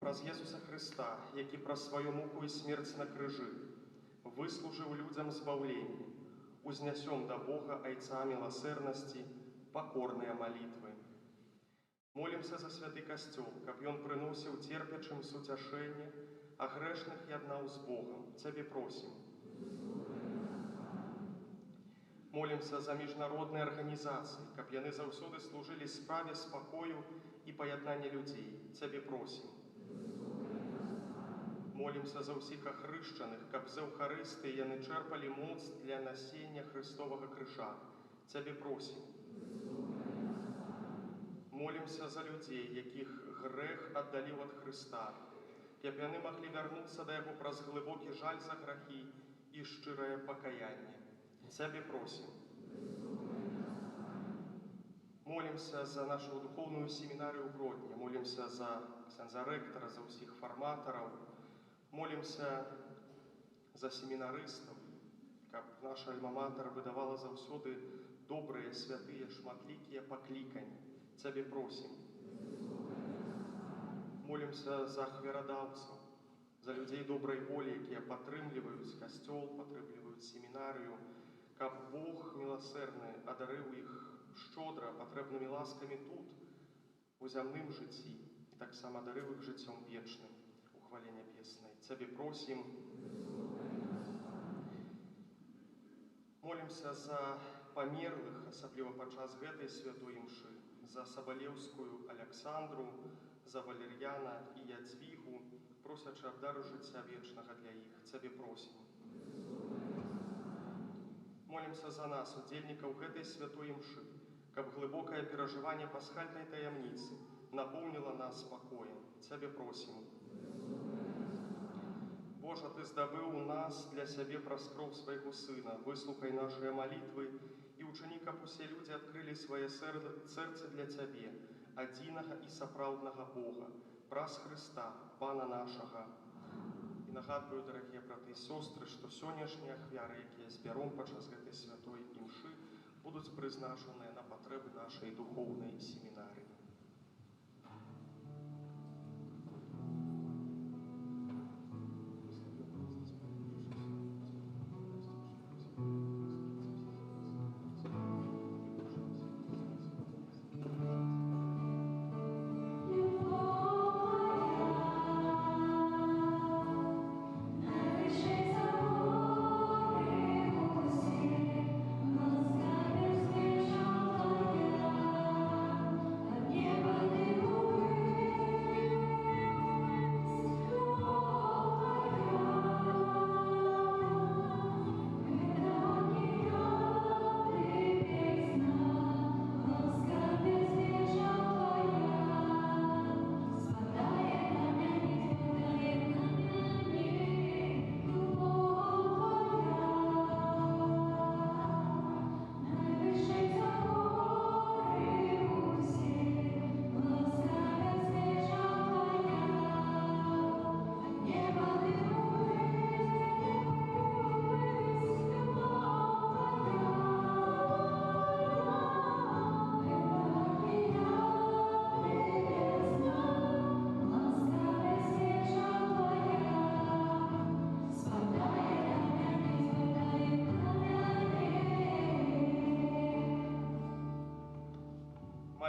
Праз Езуса Хрыста, які праз сваю муку і смерць на крыжы выслужыў людзям збаўленне, узнясём да Бога Айца міласэрнасці пакорныя малітвы. Молімся за святы касцёл, каб ён прыносіў церпячым суцяшэнне, а грэшных яднаў з Богам. Цябе просім. Молімся за міжнародныя арганізацыі, каб яны заўсёды служылі справе спакою і паяднання людзей. Цябе просім. Молімся за ўсіх ахрышчаных, каб з Эўхарыстыі яны чэрпалі моц для насення Хрыстовага крыжа. Цябе просім. Молімся за людзей, якіх грэх аддаліў ад Хрыста, каб яны маглі вярнуцца да яго праз глыбокі жаль за грахі і шчырае пакаянне. Цябе просім. Молімся за нашу духоўную семінарыю ў Гродні, молімся за ксяндза рэктара, за ўсіх фарматараў, молімся за семінарыстаў, каб наша альма-матер выдавала заўсёды добрыя, святыя, шматлікія пакліканні. Цябе просім. Молімся за ахвярадаўцаў, за людзей добрай волі, якія падтрымліваюць касцёл, падтрымліваюць семінарыю, каб Бог міласэрны адарыў іх шчодра патрэбнымі ласкамі тут, у зямным жыцці, і таксама адарыў іх жыццём вечным у хвале нябеснай. Цябе просім. Молімся за памерлых, асабліва падчас гэтай святой імшы, за Сабалеўскую Аляксандру, за Валер'яна і Ядзвігу, просячы абдару жыцця вечнага для іх. Цябе просім. Молімся за нас, удзельнікаў гэтай святой імшы, каб глыбокае перажыванне пасхальнай таямніцы напоўніла нас спакоем. Цябе просім. Божа, Ты здабыў у нас для сябе праз кроў свайго Сына, выслухай нашыя малітвы і ўчыні, каб усе людзі адкрылі свае сэрцы для Цябе, адзінага і сапраўднага Бога, праз Хрыста, Пана нашага. І нагадваю, дарагія браты і сёстры, што сённяшнія ахвяры, якія збяром падчас гэтай святой імшы, будуць прызначаныя на патрэбы нашай духоўнай семінарыі. Yeah.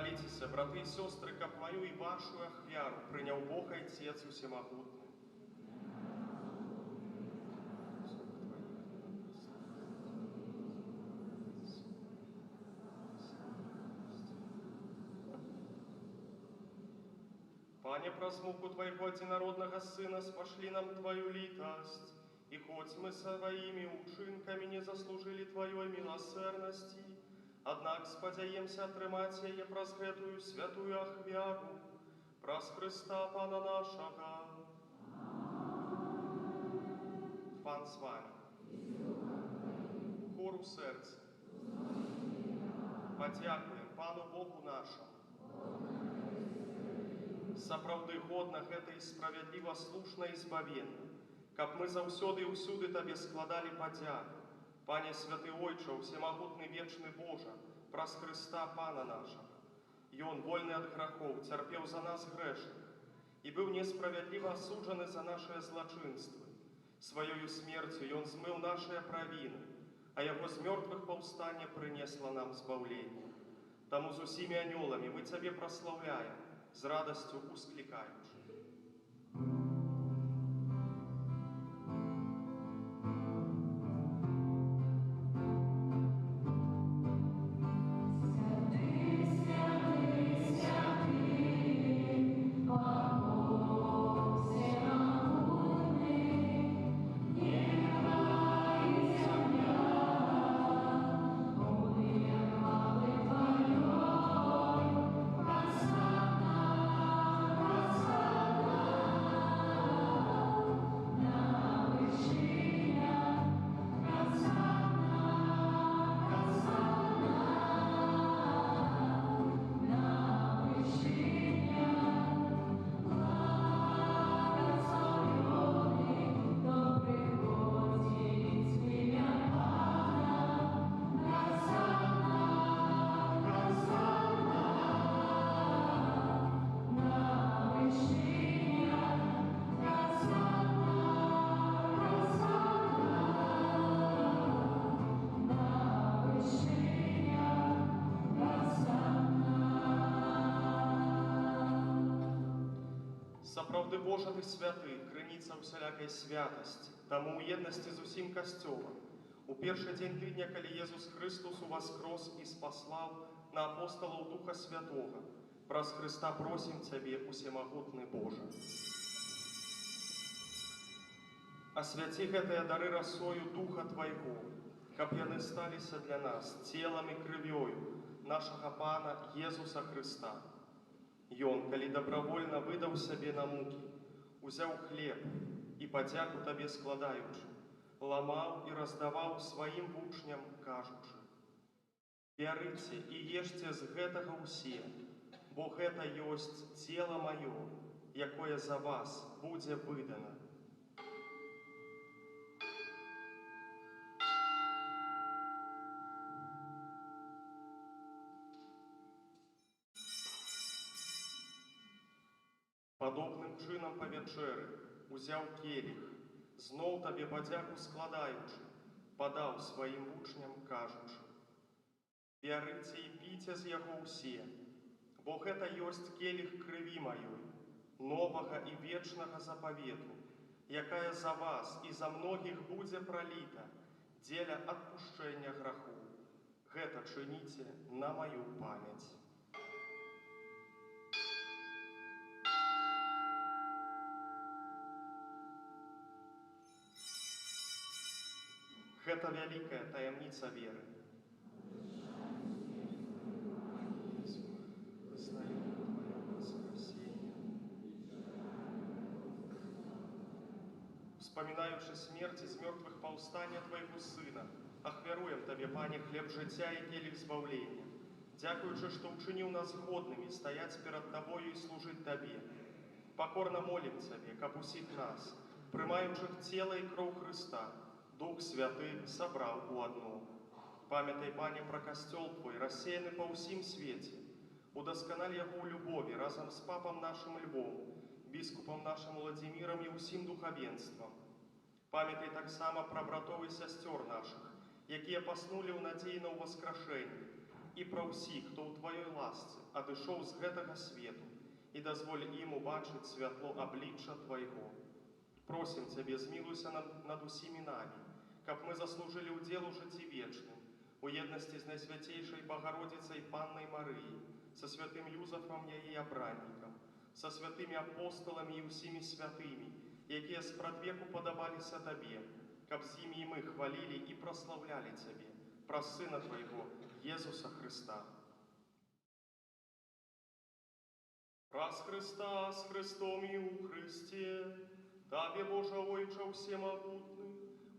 Молитесь, браты и сестры, как мою и вашу ахвяру принял Бог Отец Всемогутный. Пане, праз муку Твоего единородного Сына спошли нам Твою литость, и хоть мы своими учинками не заслужили Твоей милосердности, однако сподяемся отрымать ее праз гэтую святую ахвяру, праз Христа Пана нашего. Пан с вами. Хору сердца. Подякуем Пану Богу нашему. Сапраўды годна гэта і справядліва, слушна і збавенна, каб мы заўсёды і ўсюды Табе складалі падзяку. Пане святы Ойча, всемагутны вечны Божа, праз Христа Пана нашага. Ён, вольны ад грахоў, цярпеў за нас грэшных і быў несправядліва асуджаны за нашыя злачынствы. Сваёю смерцю ён змыў нашыя правіны, а яго з мёртвых паўстання прынесла нам збаўленне. Таму з усімі анёламі мы Цябе праслаўляем, з радасцю усклікаючы. Сапраўды Божа Ты святы, крыніца ўсялякай святасці, таму ў еднасці з усім касцёлам. У першы дзень тыдня, калі Езус Христос уваскрос і спаслаў на апосталаў Духа Святога, праз Христа просім Цябе, усемагутны Божа. Асвяці гэтыя дары расою Духа Твайго, каб яны сталіся для нас целам і крывёю нашага Пана Езуса Христа. Ён, калі добровольна выдаў сябе на мукі, узяў хлеб і падзяку Табе складаючы, ламаў і раздаваў сваім вучням, кажучы: «Бярыце і ешце з гэтага ўсе, бо гэта ёсць цела маё, якое за вас будзе выдана». Падобным чынам па вячэры узяў келіх, зноў Табе падзяку складаючы, падаў сваім вучням, кажучы: «Бярыце і піце з яго ўсе, бо гэта ёсць келіх крыві маёй, новага і вечнага запавету, якая за вас і за многіх будзе праліта дзеля адпушчэння граху. Гэта чыніце на маю памяць». Гэта вялікая таямніца веры. Вспоминаючи смерть из мертвых паўстання Твайго Сына, ахвяруем Табе, Пане, хлеб жыцця і келіх збаўлення, дзякуючы, што ўчыніў нас годнымі стаяць перад Табою і служыць Табе. Пакорна молім Цябе, каб усіх нас, прымаючых цела і кроў Христа, Дух Святы сабраў у адно. Памятай, Пане, пра касцёл Твой, рассеяны па ўсім свеце. Удасканаль яго ў любові разам з папам нашым Львом, біскупам нашым Владзімірам і ўсім духавенствам. Памятай таксама пра братоў і сясцёр нашых, якія паснулі ў надзеі на ўваскрашэнне, і пра ўсіх, хто ў Тваёй ласцы адышоў з гэтага свету, і дазволь ім убачыць святло аблічча Твайго. Просім Цябе, змілуйся над усімі намі, каб мы заслужылі ўдзел у жыцці вечным, у еднасці з Найсвяцейшай Багародзіцай Паннай Марыяй, са святым Юзафам яе абраннікам, са святымі апосталамі і ўсімі святымі, якія спрадвеку падабаліся Табе, каб з імі і мы хвалілі і праслаўлялі Цябе, праз Сына Твайго, Езуса Христа. Праз Христа, з Христом і у Христе, Табе, Божа Ойча всемогутны,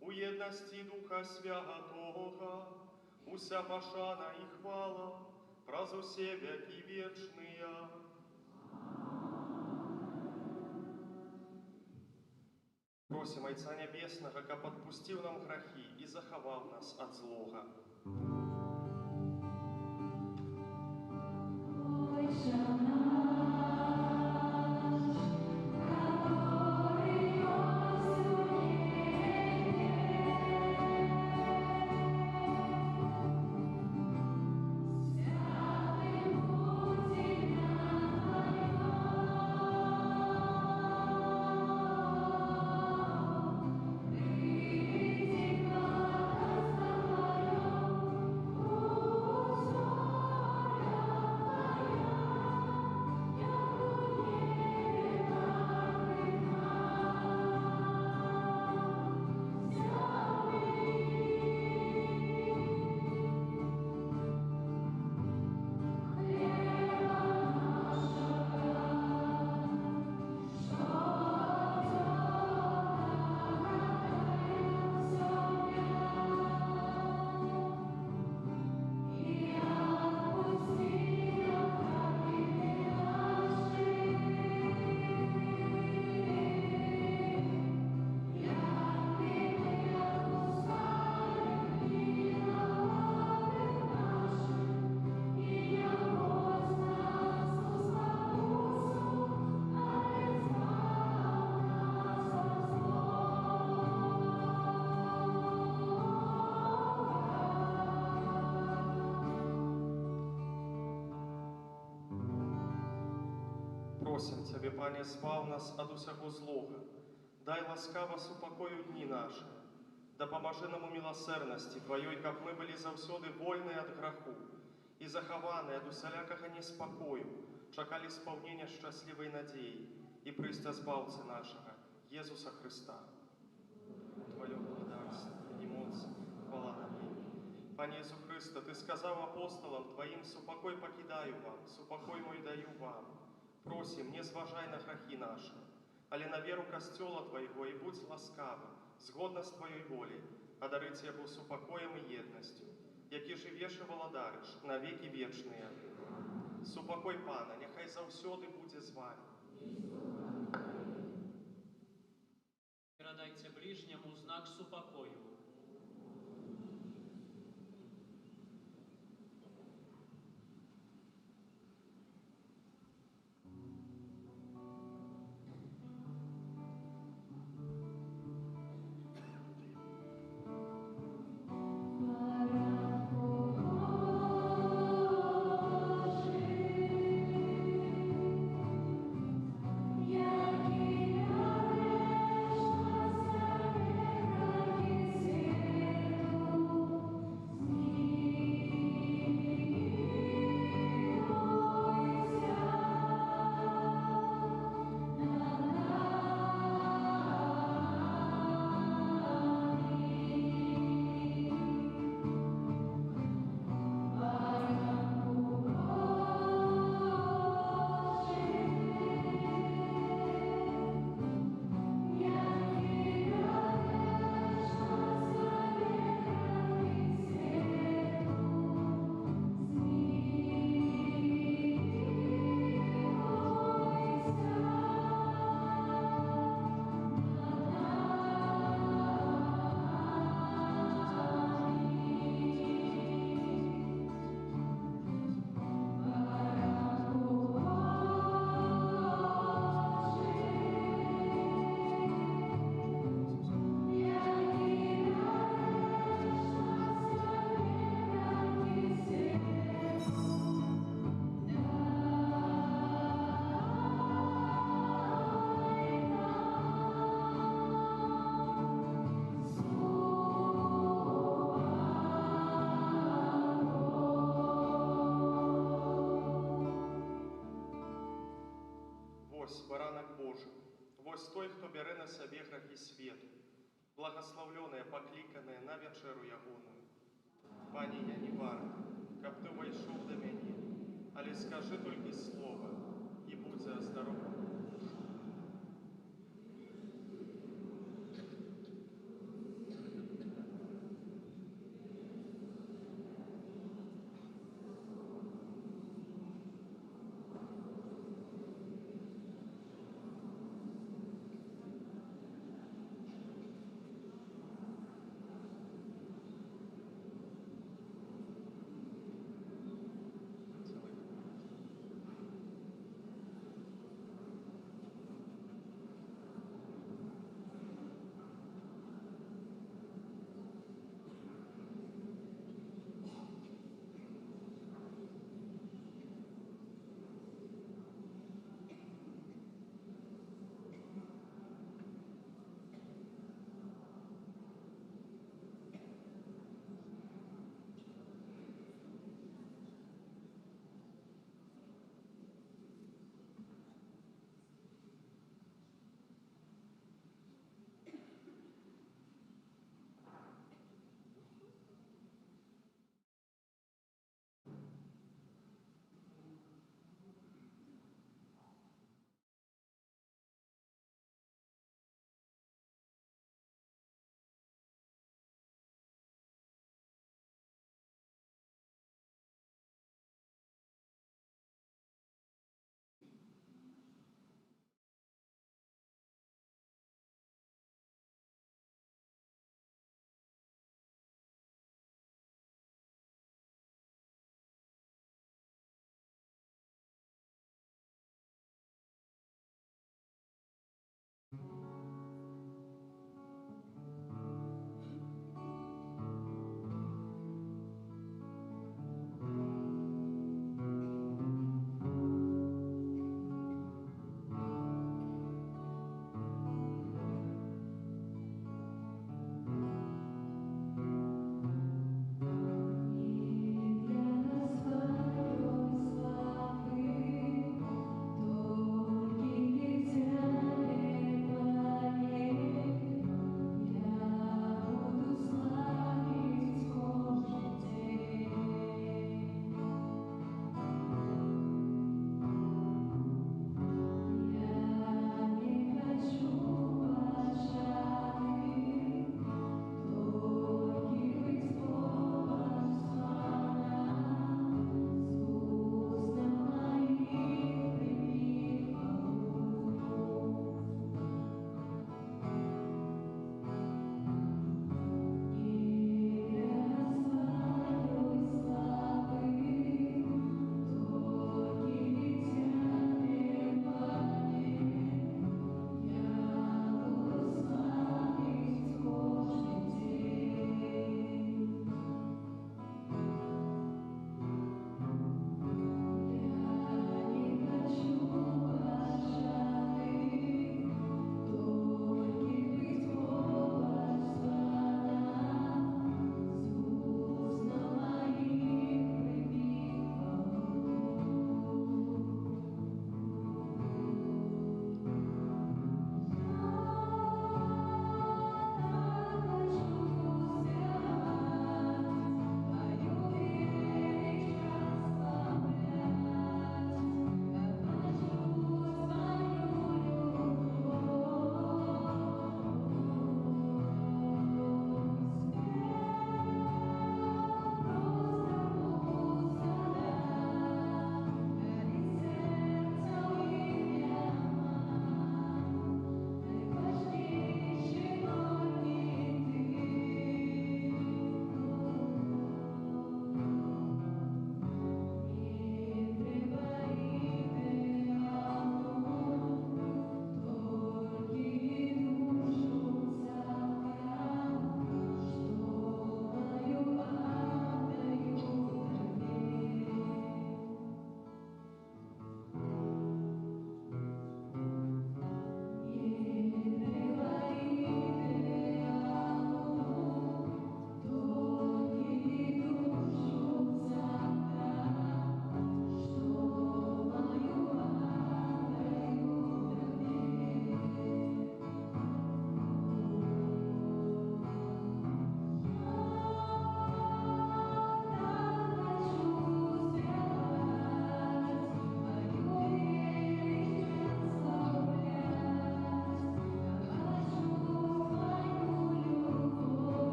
у єдності Духа Святого, уся пошана і хвала, праз усе веки вечные. Просим Отца Небесного, каб отпустил нам грехи и заховал нас от злога. Просим Цябе, Пане, збав нас ад усяго злога, дай ласкава супакою дні наші, дапамажы нам у міласэрнасці Тваёй, каб мы былі заўсёды вольныя ад граху і захаваныя ад усялякага неспакою, чакалі спаўнення шчаслівай надзеі і прыйсця збаўцы нашага, Езуса Христа. Твоё благодарство і моц, хвала на небе. Пане Ісу Христа, Ты сказаў апостолам Твоим: супакой пакідаю вам, супакой мой даю вам. Просим, не зважай на грахи наши, але на веру костела Твоего, и будь ласкавым, згодно с Твоей волей, одарить Его супокоем и едностью, які живеш і владариш на веки вечные. Супокой Пана, нехай заўсёды будзе з вами. Передайте ближнему знак супокою. Як і Вось той, хто бярэ на сябе грахі свету, благаслаўлёныя, пакліканыя на вячэру ягоную. Пане, я не варты, каб ты ўвайшоў да мяне, але скажы толькі слова, і будзе аздаровы.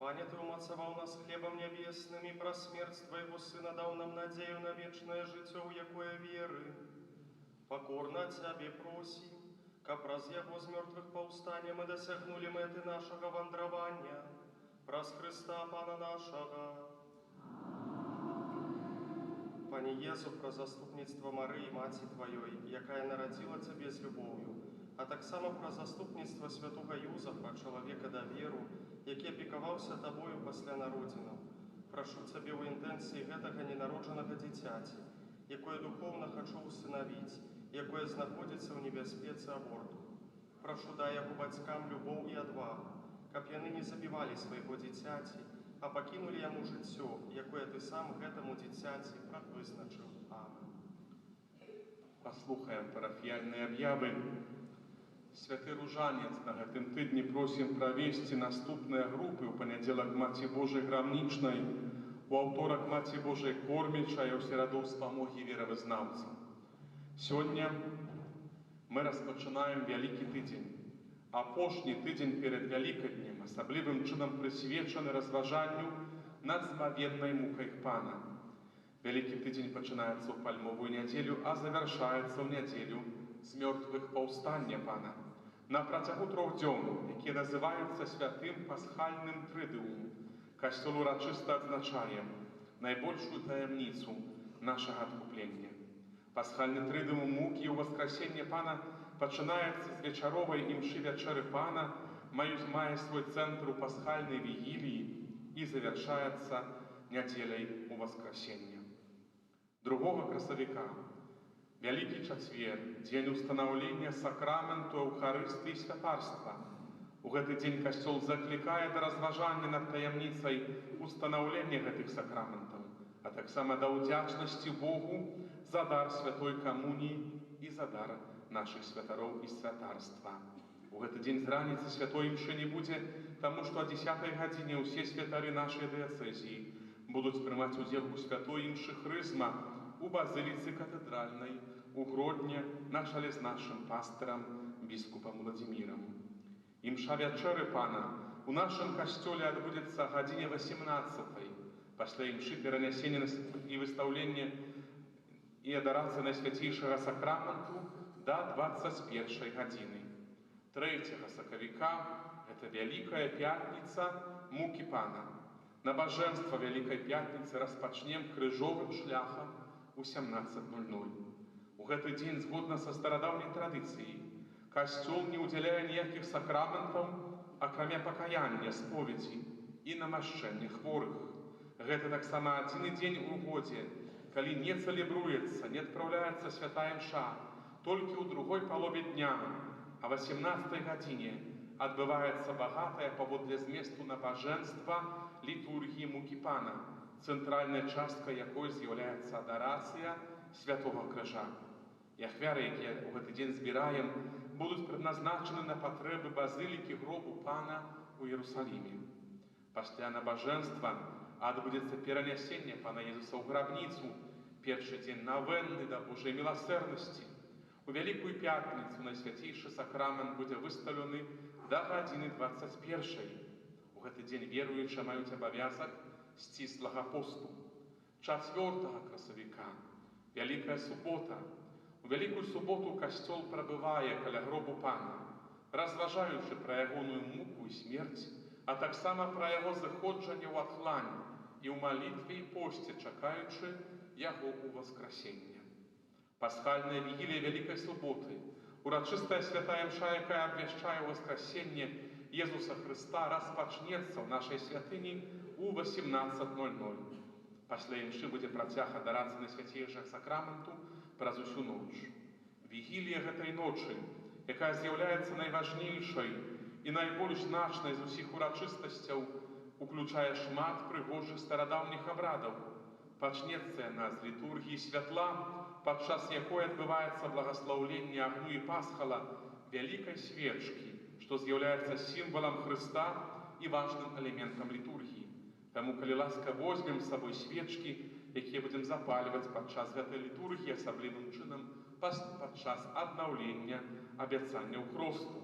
Пане, Ты умацаваў нас хлебом нябесным, и про смерть Твоего Сына дал нам надею на вечное житё, у якое веры. Покорно Тебе просим, каб праз Яго з мертвых паўстання мы досягнули мэты нашего вандравання, праз Христа Пана нашего. Пане Езу, про заступництво Марии, Маці Твоей, якая народила Тебе з любов'ю, а так само про заступництво святого Юзафа, чоловіка довіру, який опікувався Тобою після народзінаў. Прошу Тебе у інтенції гэтага ненародженого дитяті, якое духовно хочу усыновить, якое знаходится ў небяспецы аборту. Прошу, дай яго бацькам любоў і адвагу, каб яны не забівалі свайго дзіцяці, а пакінулі яму жыццё, якое Ты сам гэтаму дзіцяці прадвызначыў. Амен. Паслухаем парафіяльныя аб'явы. Святы Ружанец на гэтым тыдні просім правесці наступныя групы ў панядзелак Маці Божай Грамнічнай, у аўторак Маці Божай Кормячай, у сераду спамогі веравызнаўцам. Сёння мы распачынаем вялікі тыдзень. Апошні тыдзень перад Вялікаднем асаблівым чынам прысвечаны разважанню над змавеннай мукай Пана. Вялікі тыдзень пачынаецца ў пальмовую нядзелю, а завяршаецца ў нядзелю з мёртвых паўстання Пана. На працягу 3 дзён, якія называюцца святым пасхальным трыдыумам, Касцёл урачыста адзначае найбольшую таямніцу нашага адкуплення. Пасхальны трыдыум мукі і ўваскрасення Пана пачынаецца з вечаровай імшы вячэры Пана, мае свой цэнтр у пасхальнай вігіліі і завяршаецца нядзеляй уваскрасення. 2 красавіка, Вялікі чацвер, дзень устанаўлення сакраменту Эўхарыстыі і святарства. У гэты дзень Касцёл заклікае да разважання над таямніцай устанаўлення гэтых сакраментаў, а таксама да ўдзячнасці Богу за дар святой камуніі і за дар нашых святароў і святарства. У гэты дзень з раніцы святой імшы не будзе, таму што о 10 гадзіне ўсе святары нашай дыяцэзіі будуць прымаць удзел у святой імшы хрызма у базыліцы катэдральнай у Гродні на чале з нашым пастырам біскупам Владзімірам. Імша вячэры Пана у нашым касцёле адбудзецца гадзіне 18-й, пасля імшы перанясення і выстаўлення і адарацыя найсвяцейшага сакраменту да 21-й гадзіны. 3 сакавіка гэта Вялікая пятніца мукі Пана. Набажэнства Вялікай пятніцы распачнем крыжовым шляхам у 17:00. У гэты дзень, згодна са старадаўняй традыцыяй, Касцёл не ўдзяляе ніякіх сакраментаў, акрамя пакаяння, споведзі і намашчэння хворых. Гэта таксама адзіны дзень у годзе, калі не цэлебруецца, не адпраўляецца святая імша, толькі ў другой палове дня, а 18-й гадзіне адбываецца багатая паводле зместу набажэнства літургіі мукі Пана, цэнтральнай часткай якой з'яўляецца адарацыя святого крыжа. І ахвяры, якія ў гэты дзень збіраем, будуць прызначаны на патрэбы базылікі гробу Пана у Іерусаліме. Пасля набажэнства адбудзецца перанясенне Пана Езуса ў грабніцу, першы дзень навенны да Божай міласэрнасці. У Вялікую пятніцу найсвяцейшы сакрамент будзе выстаўлены да гадзіны 21-й. У гэты дзень веруючыя маюць абавязак сціслага посту. 4 красавіка, Вялікая субота. У Вялікую суботу Касцёл прабывае каля гробу Пана, разважаючы пра ягоную муку і смерць, а таксама пра яго зыходжанне ў атлань і ў малітве і посце, чакаючы яго ўваскрасення. Пасхальная вігілія Вялікай суботы, урачыстая святая імша, якая абвяшчае ўваскрасенне Езуса Хрыста, распачнецца ў нашай святыні у 18:00. Пасля імшы будзе працяг адарацыі найсвяцейшага сакраменту праз усю ноч. Вігілія гэтай ночы, якая з'яўляецца найважнейшай і найбольш значнай з усіх урачыстасцяў, уключае шмат прыгожых старадаўніх абрадаў. Пачнецца яна з літургіі святла, падчас якой адбываецца благаслаўленне агню і пасхала вялікай свечкі, што з'яўляецца сімвалам Хрыста і важным элементам літургіі. Таму, калі ласка, возьмем з сабой свечкі, якія будзем запальваць падчас гэтай літургіі, асаблівым чынам падчас аднаўлення абяцанняў хросту.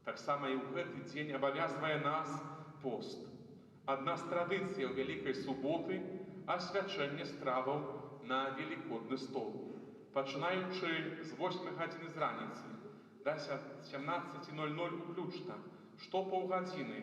Таксама і ў гэты дзень абавязвае нас пост. Адна з традыцый Вялікай суботы асвячэнне страваў на велікодны стол. Пачынаючы з 8 гадзіны з раніцы да 17:00 уключна, што паўгадзіны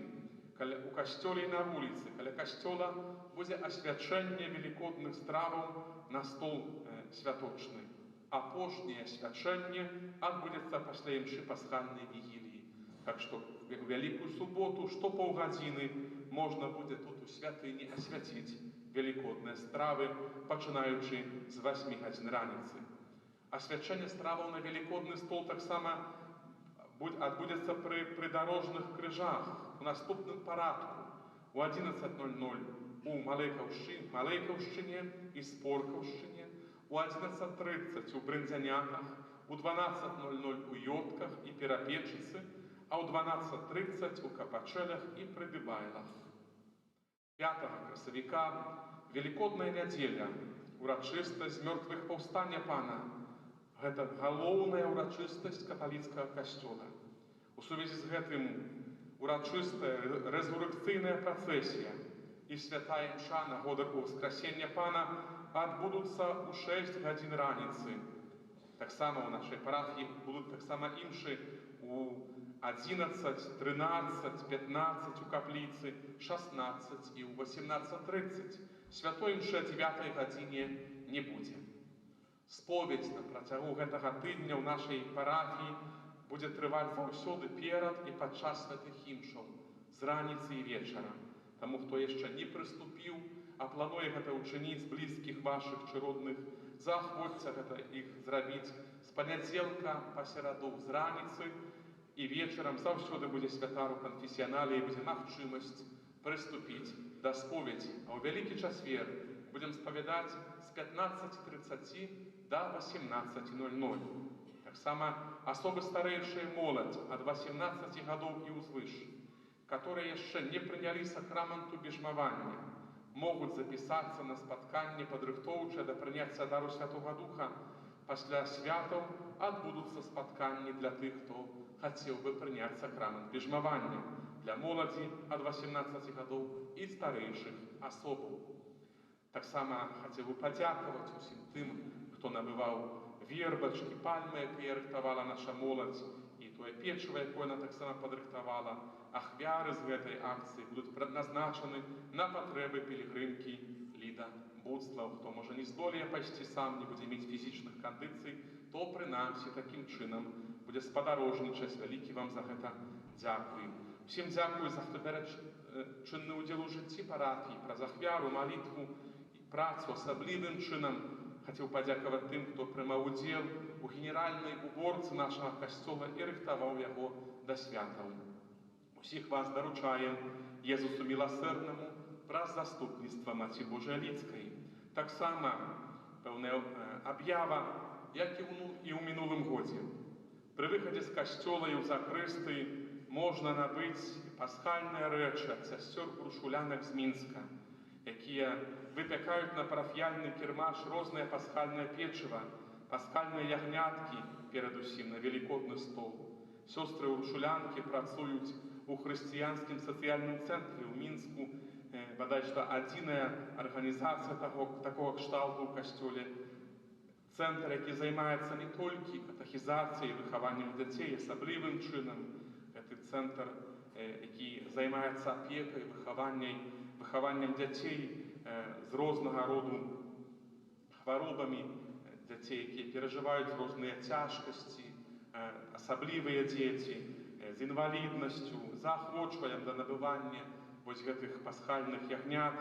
у касцёле і на вуліцы, каля касцёла будзе асвячэнне велікодных страваў на стол святочны. Апошняе свячэнне адбудзецца пасля імшы пасхальнай вігіліі. Так што у Вялікую суботу што паўгадзіны можна будзе тут у святыні асвяціць велікодныя стравы, пачынаючы з 8 гадзін раніцы. Асвячэнне страваў на велікодны стол таксама адбудзецца пры прыдарожных крыжах у наступным парадку. У 11:00 у Малайкаўшчыне і Споркаўшчыне, у 11:30 у Брынзяняках, у 12:00 у Ётках і Перапечыцы, а ў 12:30 у Капачэлях і Прыбібайлах. 5 красавіка велікодная нядзеля, урачыстасць мёртвых паўстання Пана. Гэта галоўная ўрачыстасць каталіцкага касцёла. У сувязі з гэтым урачыстая рэзуррэкцыйная працэсія і святая імша на годарку Воскресення Пана адбудуцца ў 6 гадзін раніцы. Таксама ў нашай парафіі будуць таксама імшы у 11, 13, 15 у капліцы, 16 і ў 18:30. Святой імшы о 9 гадзіне не будзе. Споведь на працягу гэтага тыдня ў нашай парафіі будзе трываць заўсёды перад і падчас святых імшаў, з раніцы і вечара. Таму, хто яшчэ не прыступіў, а плануе гэта ўчыніць з блізкіх вашых чи родных, заахвоцьце гэта іх зрабіць з панядзелка па сераду з раніцы, і вечарам заўсёды будзе святар у канфесіянале і будзе магчымасць прыступіць да споведзі. А ў Вялікі чацвер будзем спавядаць з 15:30 до 18:00. Таксама асобы старэйшая моладзь ад 18 гадоў і ўзвыш, которые яшчэ не прынялі сакраменту бежмавання, могуць запісацца на спатканне падрыхтоўчае да прыняцця дару Святога Духа. Пасля святаў адбудуцца спатканні для тых, хто хацеў бы прыняць сакрамент бежмавання, для моладзі ад 18 гадоў і старэйшых асобаў. Таксама хацеў бы падзякаваць усім тым, хто набываў вербачкі, пальмы, якія рыхтавала наша моладзь, і тое печыва, якое она таксама падрыхтавала. Ахвяры з гэтай акцыі будуць прадназначаны на патрэбы пілігрымкі Ліда Буцлаў. Хто можа не здолее пайсці сам, не будзе мець фізічных кандыцый, то прынамсі такім чынам будзе спадарожнічаць. Вялікі вам за гэта дзякуем. Усім дзякую за хто бярэ чынны ўдзел у жыцці парафіі, праз ахвяру, малітву і працу. Асаблівым чынам хацеў падзякаваць тым, хто прымаў удзел у генеральнай уборцы нашага касцёла і рыхтаваў яго да святаў. Усіх вас даручаем Езусу міласэрнаму праз заступніцтва Маці Божай Ліцкай. Таксама пэўная аб'ява, як і ў мінулым годзе. Пры выхадзе з касцёла і ў закрысты можна набыць пасхальныя рэчы ад сясцёр уршулянак з Мінска, якія выпякаюць на парафіяльны кірмаш рознае пасхальнае печыва, пасхальныя ягняткі, перадусім на велікодны стол. Сёстры уршулянкі працуюць у хрысціянскім сацыяльным цэнтры ў Мінску, бадай што адзіная арганізацыя такога кшталту ў касцёле. Цэнтр, які займаецца не толькі катахізацыяй і выхаваннем дзяцей, асаблівым чынам. Гэты цэнтр, які займаецца апекай, выхаваннем дзяцей з рознага роду хваробамі, дзяцей, якія перажываюць розныя цяжкасці, асаблівыя дзеці, з інваліднасцю, заахвочваем да набывання вось гэтых пасхальных ягнят.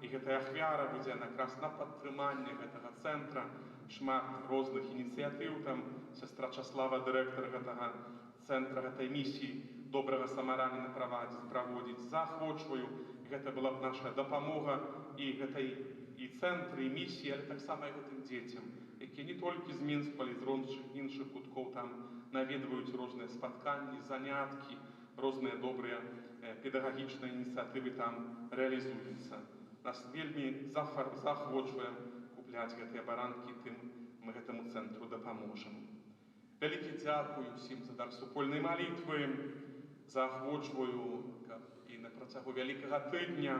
І гэтая ахвяра будзе якраз на падтрыманне гэтага цэнтра. Шмат розных ініцыятыў, там сястра Часлава, дырэктар гэтага цэнтра, гэтай місіі добрага самараніна праводзіць. Заахвочваю, гэта была б наша дапамога і гэтай і цэнтры, і місіі, але таксама і гэтым дзецям, якія не толькі з Мінску, але з іншых куткоў там наведваюць розныя спатканні, заняткі, розныя добрыя педагагічныя ініцыятывы там рэалізуюцца. Нас вельмі заахвочваем купляць гэтыя баранкі, тым мы гэтаму цэнтру дапаможам. Вялікі дзякую усім за дар супольнай малітвы, заахвочваю, каб і на працягу Вялікага тыдня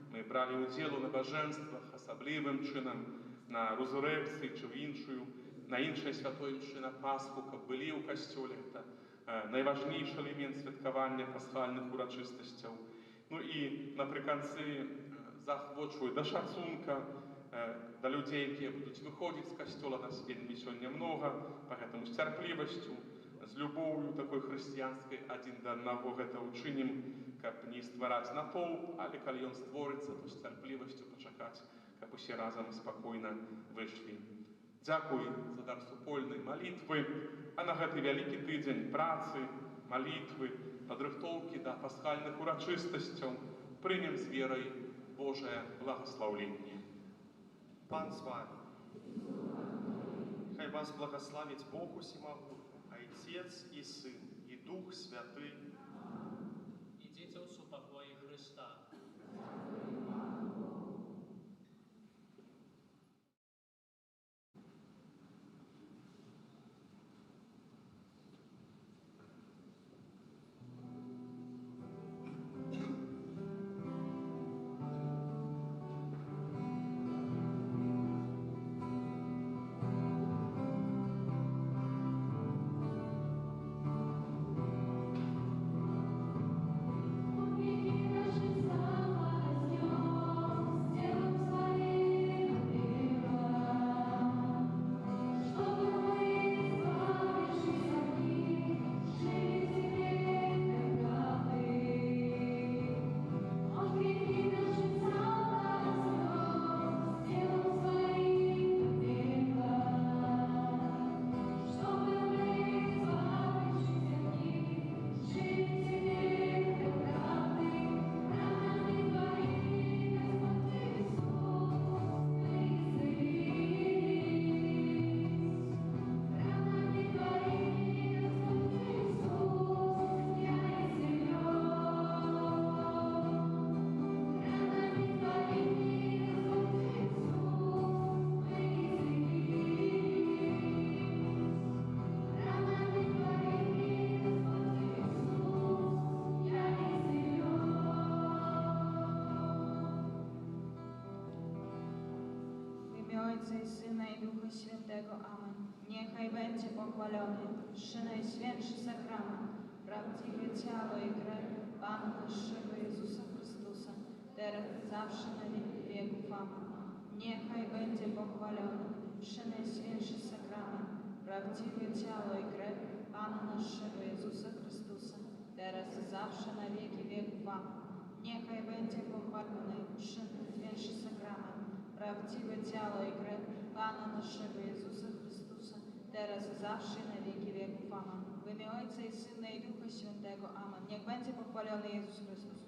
мы бралі ўдзел у набажэнствах асаблівым чынам на рэзурэкцыі чи на іншай святой мшы на Пасху, каб былі ў касцёле. Гэта найважнейшы элемент святкавання пасхальных урачыстасцяў. Ну і напрыканцы заахвочваю да шацунка, да людзей, якія будуць выходзіць з касцёла, нас вельмі сёння многа, пагэтаму з цярплівасцю, з любоўю такой хрысціянскай адзін да аднаго гэта ўчынім, каб не ствараць натоўп, але калі ён створыцца, то з цярплівасцю пачакаць, каб усе разам спакойна выйшлі. Дзякуй за дар супольнай малітвы, а на гэты вялікі тыдзень працы, малітвы, падрыхтоўкі да пасхальных урачыстасцяў прымем з верай Божае благаслаўленне. Пан з вами. Хай вас благословить Бог усемогутный, Отец и Сын, и Дух Святый. Ідзіце ў супакоі Христа. Ojca i Syna i Ducha Świętego. Amen. Niechaj będzie pochwalony przy Najświętszy Sakrament, prawdziwe ciało i krew Pana naszego Jezusa Chrystusa, teraz i zawsze na wieki wieków. Amen. Niechaj będzie pochwalony przy Najświętszy Sakrament, prawdziwe ciało i krew Pana naszego Jezusa Chrystusa, teraz i zawsze na wieki wieków. Amen. Niechaj będzie pochwalony przy Najświętszy Sakrament, prawdziwe ciało i krew Pana naszego Jezusa Chrystusa, teraz i zawsze na wieki wieków. Amen. W imię Ojca i Syna i Ducha Świętego. Amen. Niech będzie pochwalony Jezus Chrystus.